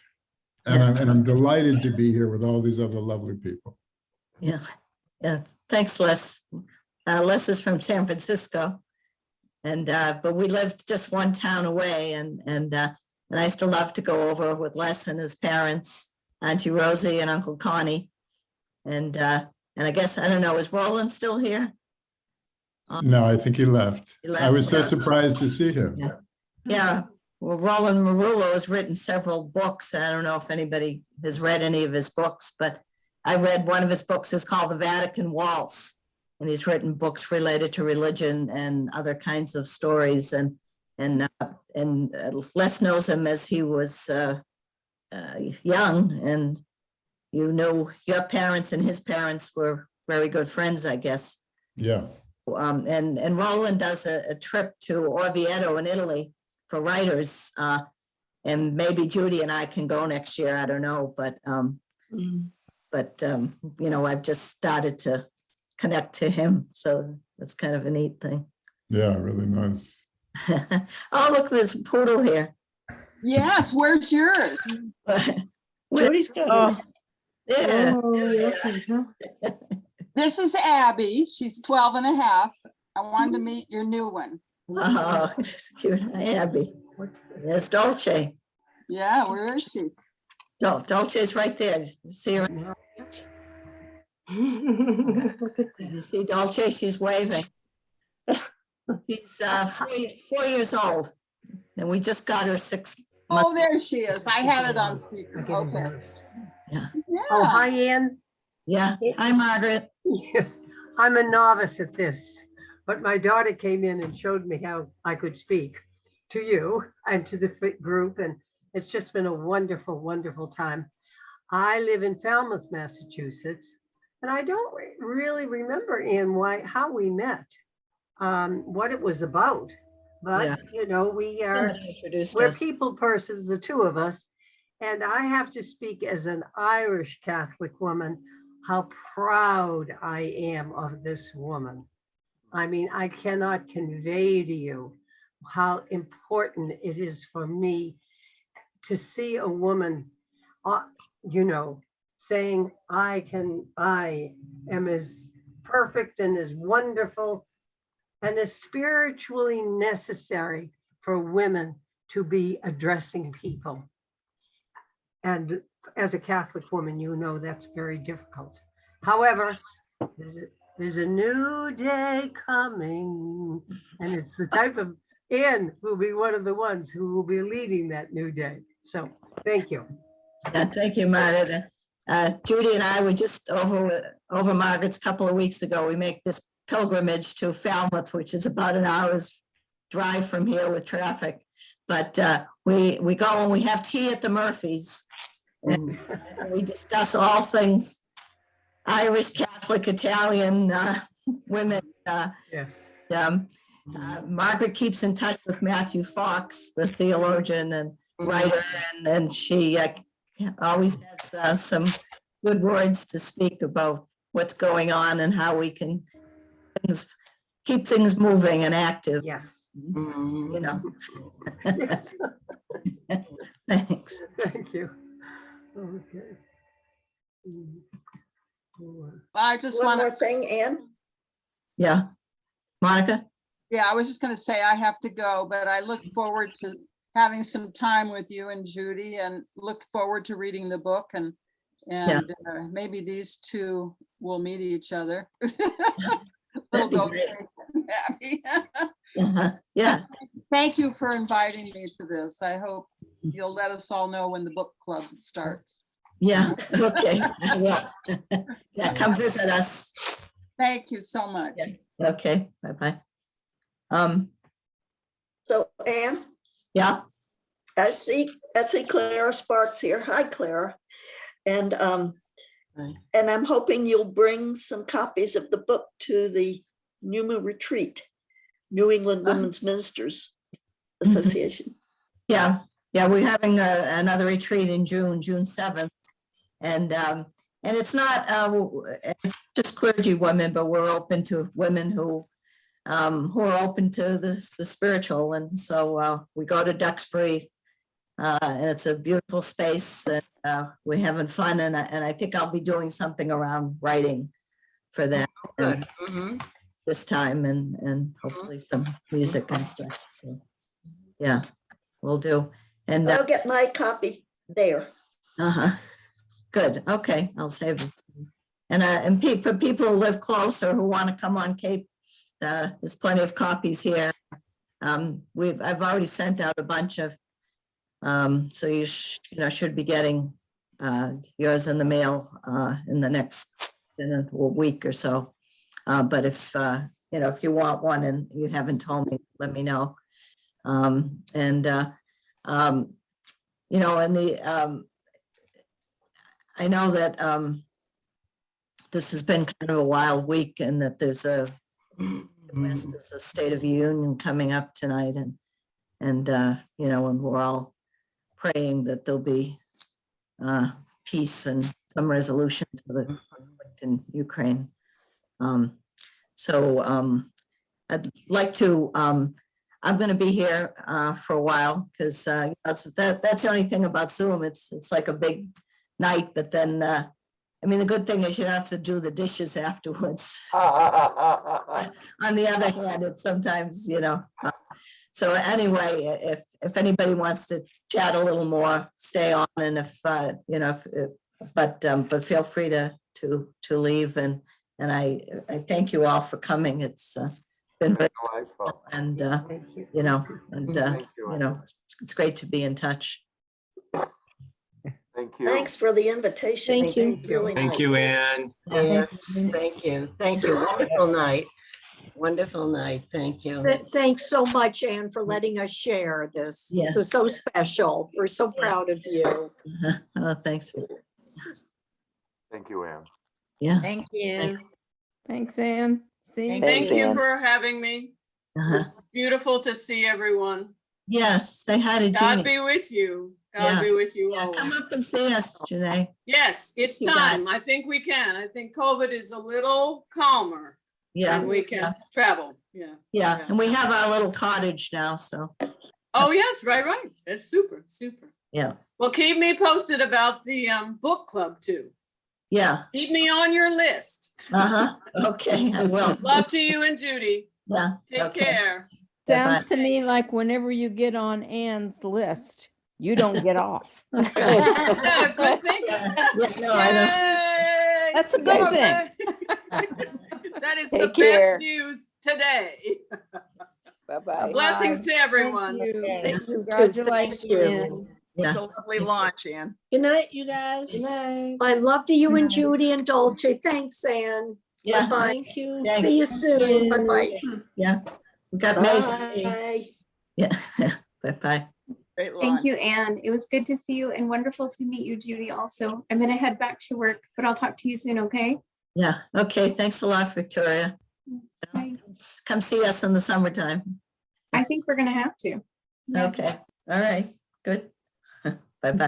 And I'm delighted to be here with all these other lovely people. Yeah. Thanks, Les. Les is from San Francisco, and but we lived just one town away, and I used to love to go over with Les and his parents, Auntie Rosie and Uncle Connie, and I guess, I don't know, is Roland still here? No, I think he left. He left, I was so yeah. surprised to see him. Yeah, well, Roland Marullo has written several books. I don't know if anybody has read any of his books, but I read one of his books is called The Vatican Waltz, and he's written books related to religion and other kinds of stories. And Les knows him as he was young, and your parents and his parents were very good friends, I guess. Yeah. And Roland does a trip to Orvieto in Italy for writers, and maybe Judy and I can go next year. I don't know, but I've just started to connect to him, so that's kind of a neat thing. Yeah, really nice. Oh, look, there's a poodle here. Yes, where's yours? Jody's got it. Yeah. Oh, okay, huh? This is Abby. She's 12 and a half. I wanted to meet your new one. Oh, it's cute. Hi, Abby. There's Dolce. Yeah, where is she? Dolce's right there. You see her? You see Dolce? She's waving. She's 4 years old, and we just got her 6 months. Oh, there she is. I had it on speaker. Okay. Yeah. Oh, hi, Anne. Yeah. Hi, Margaret. Yes, I'm a novice at this, but my daughter came in and showed me how I could speak to you and to the group, and it's just been a wonderful, wonderful time. I live in Falmouth, Massachusetts, and I don't really remember, Anne, how we met, what it was about. But we're people persons, the two of us. And I have to speak as an Irish Catholic woman, how proud I am of this woman. I mean, I cannot convey to you how important it is for me to see a woman, saying I am as perfect and as wonderful and as spiritually necessary for women to be addressing people. And as a Catholic woman, you know that's very difficult. However, there's a new day coming, and it's the type of, Anne will be one of the ones who will be leading that new day. So thank you. Yeah, thank you, Margaret. Judy and I were just over Margaret's a couple of weeks ago. We make this pilgrimage to Falmouth, which is about an hour's drive from here with traffic. But we go and we have tea at the Murphys. And we discuss all things Irish, Catholic, Italian women. Yes. Margaret keeps in touch with Matthew Fox, the theologian and writer, and she always has some good words to speak about what's going on and how we can keep things moving and active. Yes. You know. Yes. Thanks. Thank you. Okay. I just One want more to, thing, Anne. Yeah. Monica? yeah, I was just going to say I have to go, but I look forward to having some time with you and Judy, and look forward to reading the book, and maybe these two will meet each other. They'll That'd be go great. happy. Yeah. Thank you for inviting me to this. I hope you'll let us all know when the book club starts. Yeah. Okay. Well, yeah, come visit us. Thank you so much. Yeah. Okay. Bye-bye. So Anne, Yeah. I see Clara Sparks here. Hi, Clara. And Hi. and I'm hoping you'll bring some copies of the book to the Numa Retreat, New England Women's Ministers Association. Yeah. Yeah. We're having another retreat in June 7th. And it's not it's just clergy women, but we're open to women who are open to the spiritual. And so we go to Duxbury, and it's a beautiful space, and we're having fun. And I think I'll be doing something around writing for that this time, and hopefully some music and stuff. So yeah, we'll do. And I'll get my copy there. Good. Okay, I'll save it. And for people who live close or who want to come on Cape, there's plenty of copies here. I've already sent out a bunch of, so you should be getting yours in the mail in a week or so. But if if you want one and you haven't told me, let me know. I know that this has been kind of a wild week, and that there's a State of the Union coming up tonight, and we're all praying that there'll be peace and some resolution to the conflict in Ukraine. I'd like to. I'm going to be here for a while, because that's the only thing about Zoom. It's like a big night, but then the good thing is you don't have to do the dishes afterwards. On the other hand, it's sometimes, so anyway, if anybody wants to chat a little more, stay on, and but feel free to leave, and I thank you all for coming. It's been very Delightful. and Thank you. it's great to be in touch. Thank you. Thanks for the invitation. Thank you. Really Thank nice. you, Anne. Yes, thank you. Thank you. Wonderful night. Wonderful night. Thank you. Thanks so much, Anne, for letting us share this. Yes. This is so special. We're so proud of you. Thanks. Thank you, Anne. Yeah. Thank you. Thanks. Thanks, Anne. See you. Thanks, Thank you Anne. for having me. It's beautiful to see everyone. Yes, say hi to God Jeannie. be with you. God Yeah. be with you Yeah, come up always. and see us, Janae. Yes, it's You got time. I think we can. I think COVID is a little calmer Yeah. and we can yeah, travel. Yeah. Yeah, and we have our little cottage now, so Oh, yes, right. That's super, super. yeah, Well, keep me posted about the book club too. yeah. Keep me on your list. Okay, I will. Love to you and Judy. Yeah. Take okay. care. sounds to me like whenever you get on Anne's list, you don't get off. Is that a good thing? No, I don't. Yay! That's a good thing. That is the Take care. best news today. Bye-bye. Blessings to everyone. Thank you. Thank you too. Congratulations. Thank you. Anne. It's Yeah. a lovely launch, Anne. Good night, you guys. Good night. My love to you and Judy and Dolce. Thanks, Anne. Yeah. Bye-bye. Thank you. Thanks. See you soon. Bye-bye. Yeah. We got May. Bye. Yeah. Bye-bye. Great launch. Thank you, Anne. It was good to see you and wonderful to meet you, Judy, also. I'm gonna head back to work, but I'll talk to you soon, okay? Yeah. Okay. Thanks a lot, Victoria. Bye. Come see us in the summertime. I think we're gonna have to. Yeah. Okay. All right. Good. Bye-bye.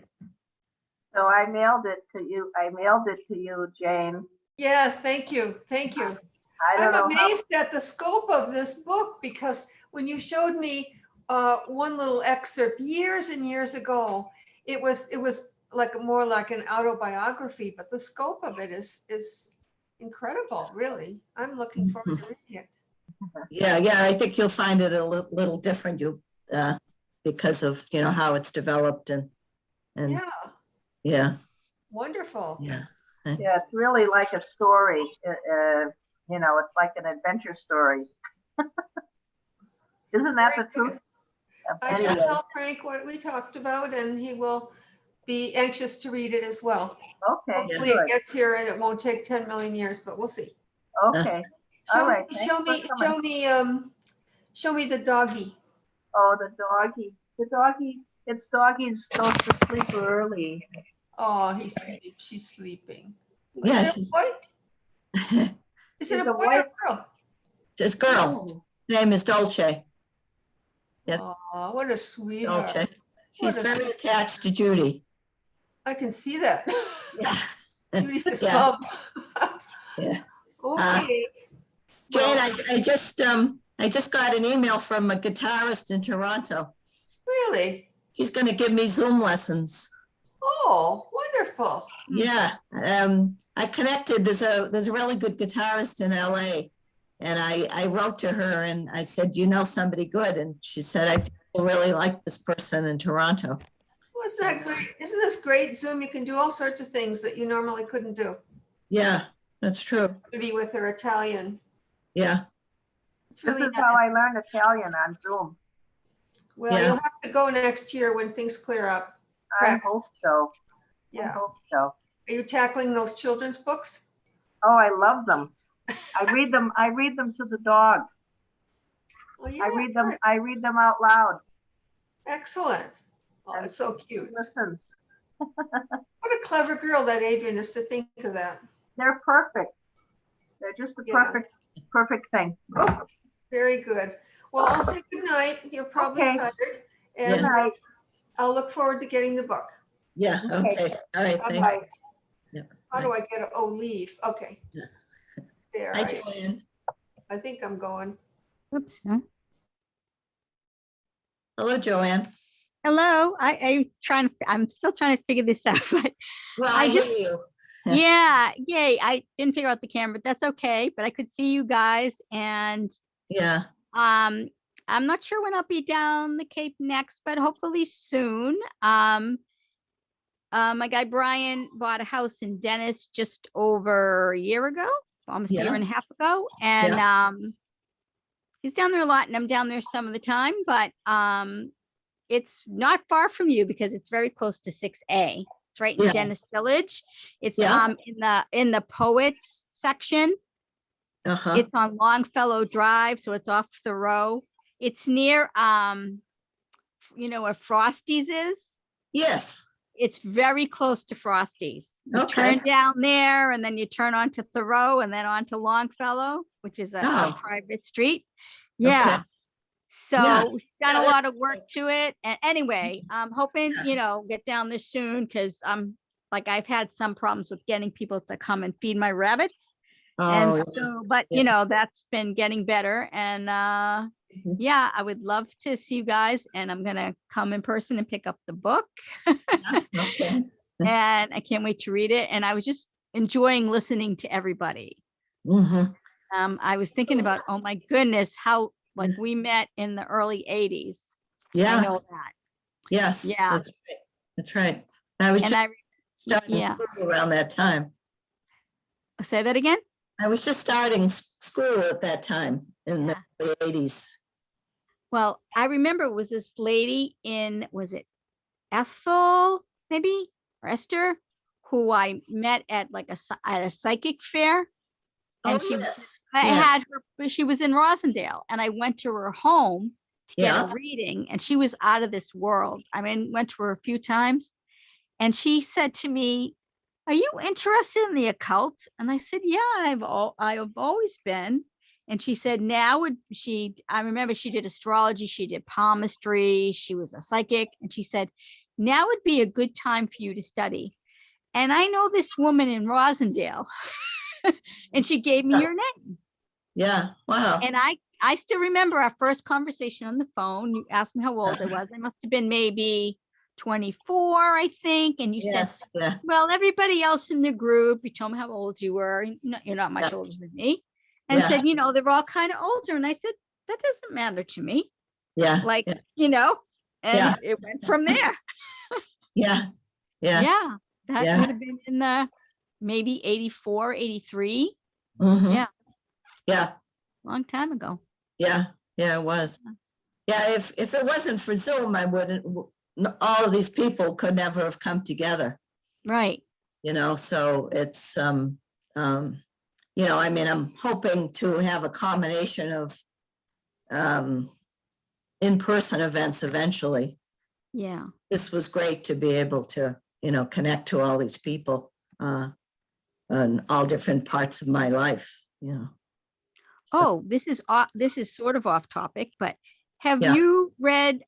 So I mailed it to you. I mailed it to you, Jane. Yes, thank you. Thank you. I don't I'm know how, amazed at the scope of this book because when you showed me one little excerpt years and years ago, it was like more like an autobiography, but the scope of it is incredible, really. I'm looking forward to reading it. Yeah. I think you'll find it a little different. Because of, how it's developed and Yeah, yeah. wonderful. Yeah. Thanks. yeah, it's really like a story. It's like an adventure story. Isn't that the truth? I shall Anyway, tell Frank what we talked about and he will be anxious to read it as well. okay, Hopefully it good. gets here and it won't take 10 million years, but we'll see. Okay, all right. thanks Show for me, coming. show me the doggy. Oh, the doggy. It's doggy's supposed to sleep early. Oh, she's sleeping. Yeah, Is it a she's- boy? Is it She's a a boy or white- a girl? This girl, her name is Dolce. Yeah. Oh, what a sweetheart. Dolce. She's What a- very attached to Judy. I can see that. Yeah. Judy's Yeah. mom. Yeah. Okay. Jane, Well, I just got an email from a guitarist in Toronto. really? He's going to give me Zoom lessons. Oh, wonderful. Yeah. I connected. There's a really good guitarist in LA. And I wrote to her and I said, you know somebody good? And she said, I think you'll really like this person in Toronto. Wasn't that great? Isn't this great? Zoom, you can do all sorts of things that you normally couldn't do. Yeah, that's true. Judy with her Italian. Yeah. It's This really is how I learned Italian on Zoom. Well, Yeah. you'll have to go next year when things clear up. I Correct. hope so. I Yeah. hope so. Are you tackling those children's books? Oh, I love them. I read them to the dog. Oh, yeah. I read them. good. I read them out loud. Excellent. Oh, And it's so he cute. listens. What a clever girl that Adrian is to think of that. They're perfect. They're just the Yeah. perfect thing. Very good. Well, I'll say good night. You're probably Okay. tired. Good And night. I'll look forward to getting the book. Yeah. Okay. Okay. All right. Thanks. Bye-bye. Yeah. How do I get it? Oh, leave. Okay. Yeah. There. Hi, Joanne. I think I'm going. Oops. No. Hello, Joanne. Hello. I'm still trying to figure this out, but Well, I I hear just- you. yeah, yay. I didn't figure out the camera, but that's okay. But I could see you guys, and Yeah. I'm not sure when I'll be down the Cape next, but hopefully soon. My guy Brian bought a house in Dennis just over a year ago, almost a year Yeah. and a half ago, and he's down there a lot, and I'm down there some of the time. But it's not far from you because it's very close to 6A. It's right in Yeah. Dennis Village. It's Yeah. in the Poets section. Uh-huh. It's on Longfellow Drive, so it's off Thoreau. It's near where Frosty's is. Yes. It's very close to Frosty's. You Okay. turn down there and then you turn onto Thoreau and then onto Longfellow, which is a Oh. private street. Yeah. Okay. So Yeah. we've done Yeah, a lot of work to it. And anyway, I'm hoping, get down there soon because I've had some problems with getting people to come and feed my rabbits. Oh, And so, but yeah. that's been getting better. And Mhm. yeah, I would love to see you guys, and I'm gonna come in person and pick up the book. Okay. And I can't wait to read it. And I was just enjoying listening to everybody. Mm-hmm. I was thinking about, oh my goodness, how Like we met in the early 80s. I Yeah, know that. yes, Yeah. that's right. That's right. I was And just I, starting yeah. school around that time. Say that again? I was just starting school at that time in the early 80s. Well, I remember it was this lady in, was it Ethel, maybe, or Esther, who I met at like at a psychic fair. And Oh, she, yes. I Yes. had her, but she was in Rosendale, and I went to her home to get Yeah. a reading, and she was out of this world. I mean, went to her a few times, and she said to me, "Are you interested in the occult?" And I said, "Yeah, I've always been." And she said, "Now would she?" I remember she did astrology, she did palmistry, she was a psychic, and she said, "Now would be a good time for you to study." And I know this woman in Rosendale, and she gave me your name. Yeah. Wow. And I still remember our first conversation on the phone. You asked me how old I was. I must have been maybe 24, I think. And you Yes. said, Yeah. well, everybody else in the group, you told me how old you were. You're not much Yeah. older than me. And Yeah. said, they're all kind of older. And I said, that doesn't matter to me. Yeah. Like, Yeah. and Yeah. it went from there. Yeah. Yeah. Yeah. That Yeah. would have been in the maybe 84, 83. Mhm. Yeah. Yeah. Long time ago. Yeah. Yeah, it was. Yeah. If it wasn't for Zoom, I wouldn't, all of these people could never have come together. Right. So it's, I mean, I'm hoping to have a combination of in-person events eventually. Yeah. This was great to be able to, connect to all these people in all different parts of my life, Oh, this is sort of off topic, but have Yeah. you read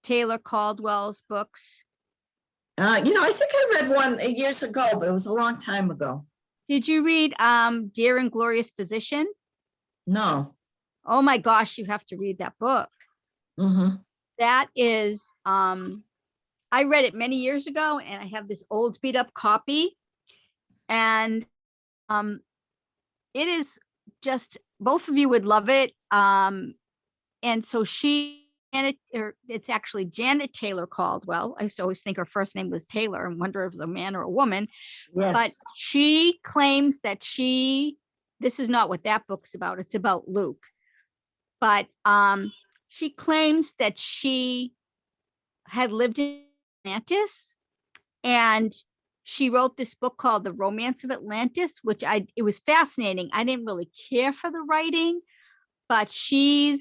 Taylor Caldwell's books? I think I read one years ago, but it was a long time ago. Did you read Dear and Glorious Physician? No. Oh my gosh, you have to read that book. Mm-hmm. That is, I read it many years ago, and I have this old beat up copy, and it is just, both of you would love it. And so it's actually Janet Taylor Caldwell. I used to always think her first name was Taylor and wonder if it was a man or a woman. Yes. But she claims that this is not what that book's about. It's about Luke. But she claims that she had lived in Atlantis, and she wrote this book called The Romance of Atlantis, which it was fascinating. I didn't really care for the writing, but she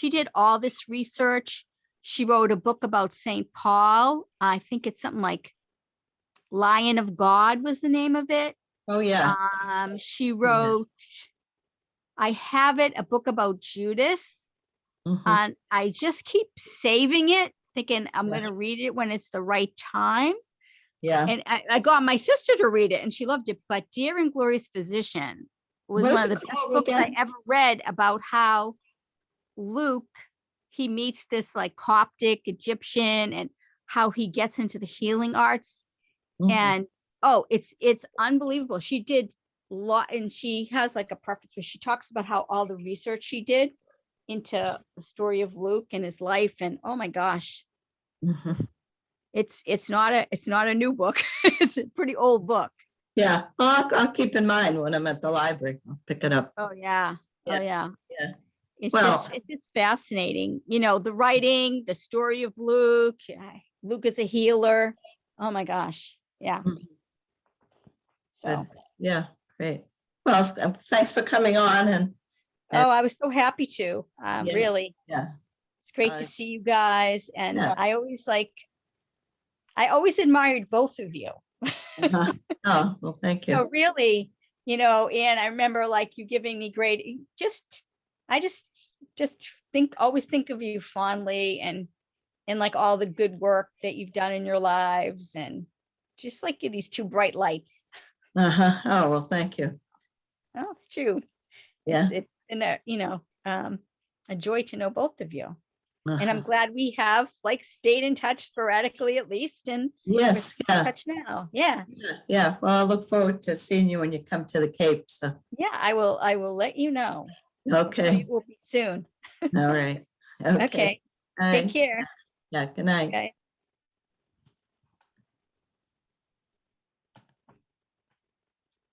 did all this research. She wrote a book about St. Paul. I think it's something like Lion of God was the name of it. Oh, yeah. She wrote, I have it, a book about Judas. Mhm. And I just keep saving it, thinking I'm going to read it when it's the right time. Yeah. And I got my sister to read it, and she loved it. But Dear and Glorious Physician was What is one of it the best called books I again? ever read, about how Luke, he meets this like Coptic Egyptian, and how he gets into the healing arts. Mhm. And it's unbelievable. She did a lot, and she has like a preface where she talks about how all the research she did into the story of Luke and his life. And oh my gosh, Mhm. it's not a new book. It's a pretty old book. Yeah. I'll keep in mind when I'm at the library. I'll pick it up. Oh yeah. Oh yeah. Yeah. It's Well- it's fascinating. The writing, the story of Luke. Luke is a healer. Oh my gosh. Yeah. So. Good. Yeah. Great. Well, thanks for coming on. And Oh, I was so happy to. Yeah. Really. Yeah. It's great to see you guys. And Yeah. I always admired both of you. Uh-huh. Oh, well, thank you. So really, and I remember like you giving me great, I just always think of you fondly, and like all the good work that you've done in your lives, and just like you're these two bright lights. Uh-huh. Oh, well, thank you. Oh, it's true. Yeah. It's been a joy to know both of you. And I'm Uh-huh. glad we have like stayed in touch sporadically at least. And Yes. we're in Yeah. touch now. Yeah. Yeah. Well, I look forward to seeing you when you come to the Cape. So Yeah, I will let you know. Okay, It will be soon. all right. Okay. All Take right. care. Yeah, good night. Okay.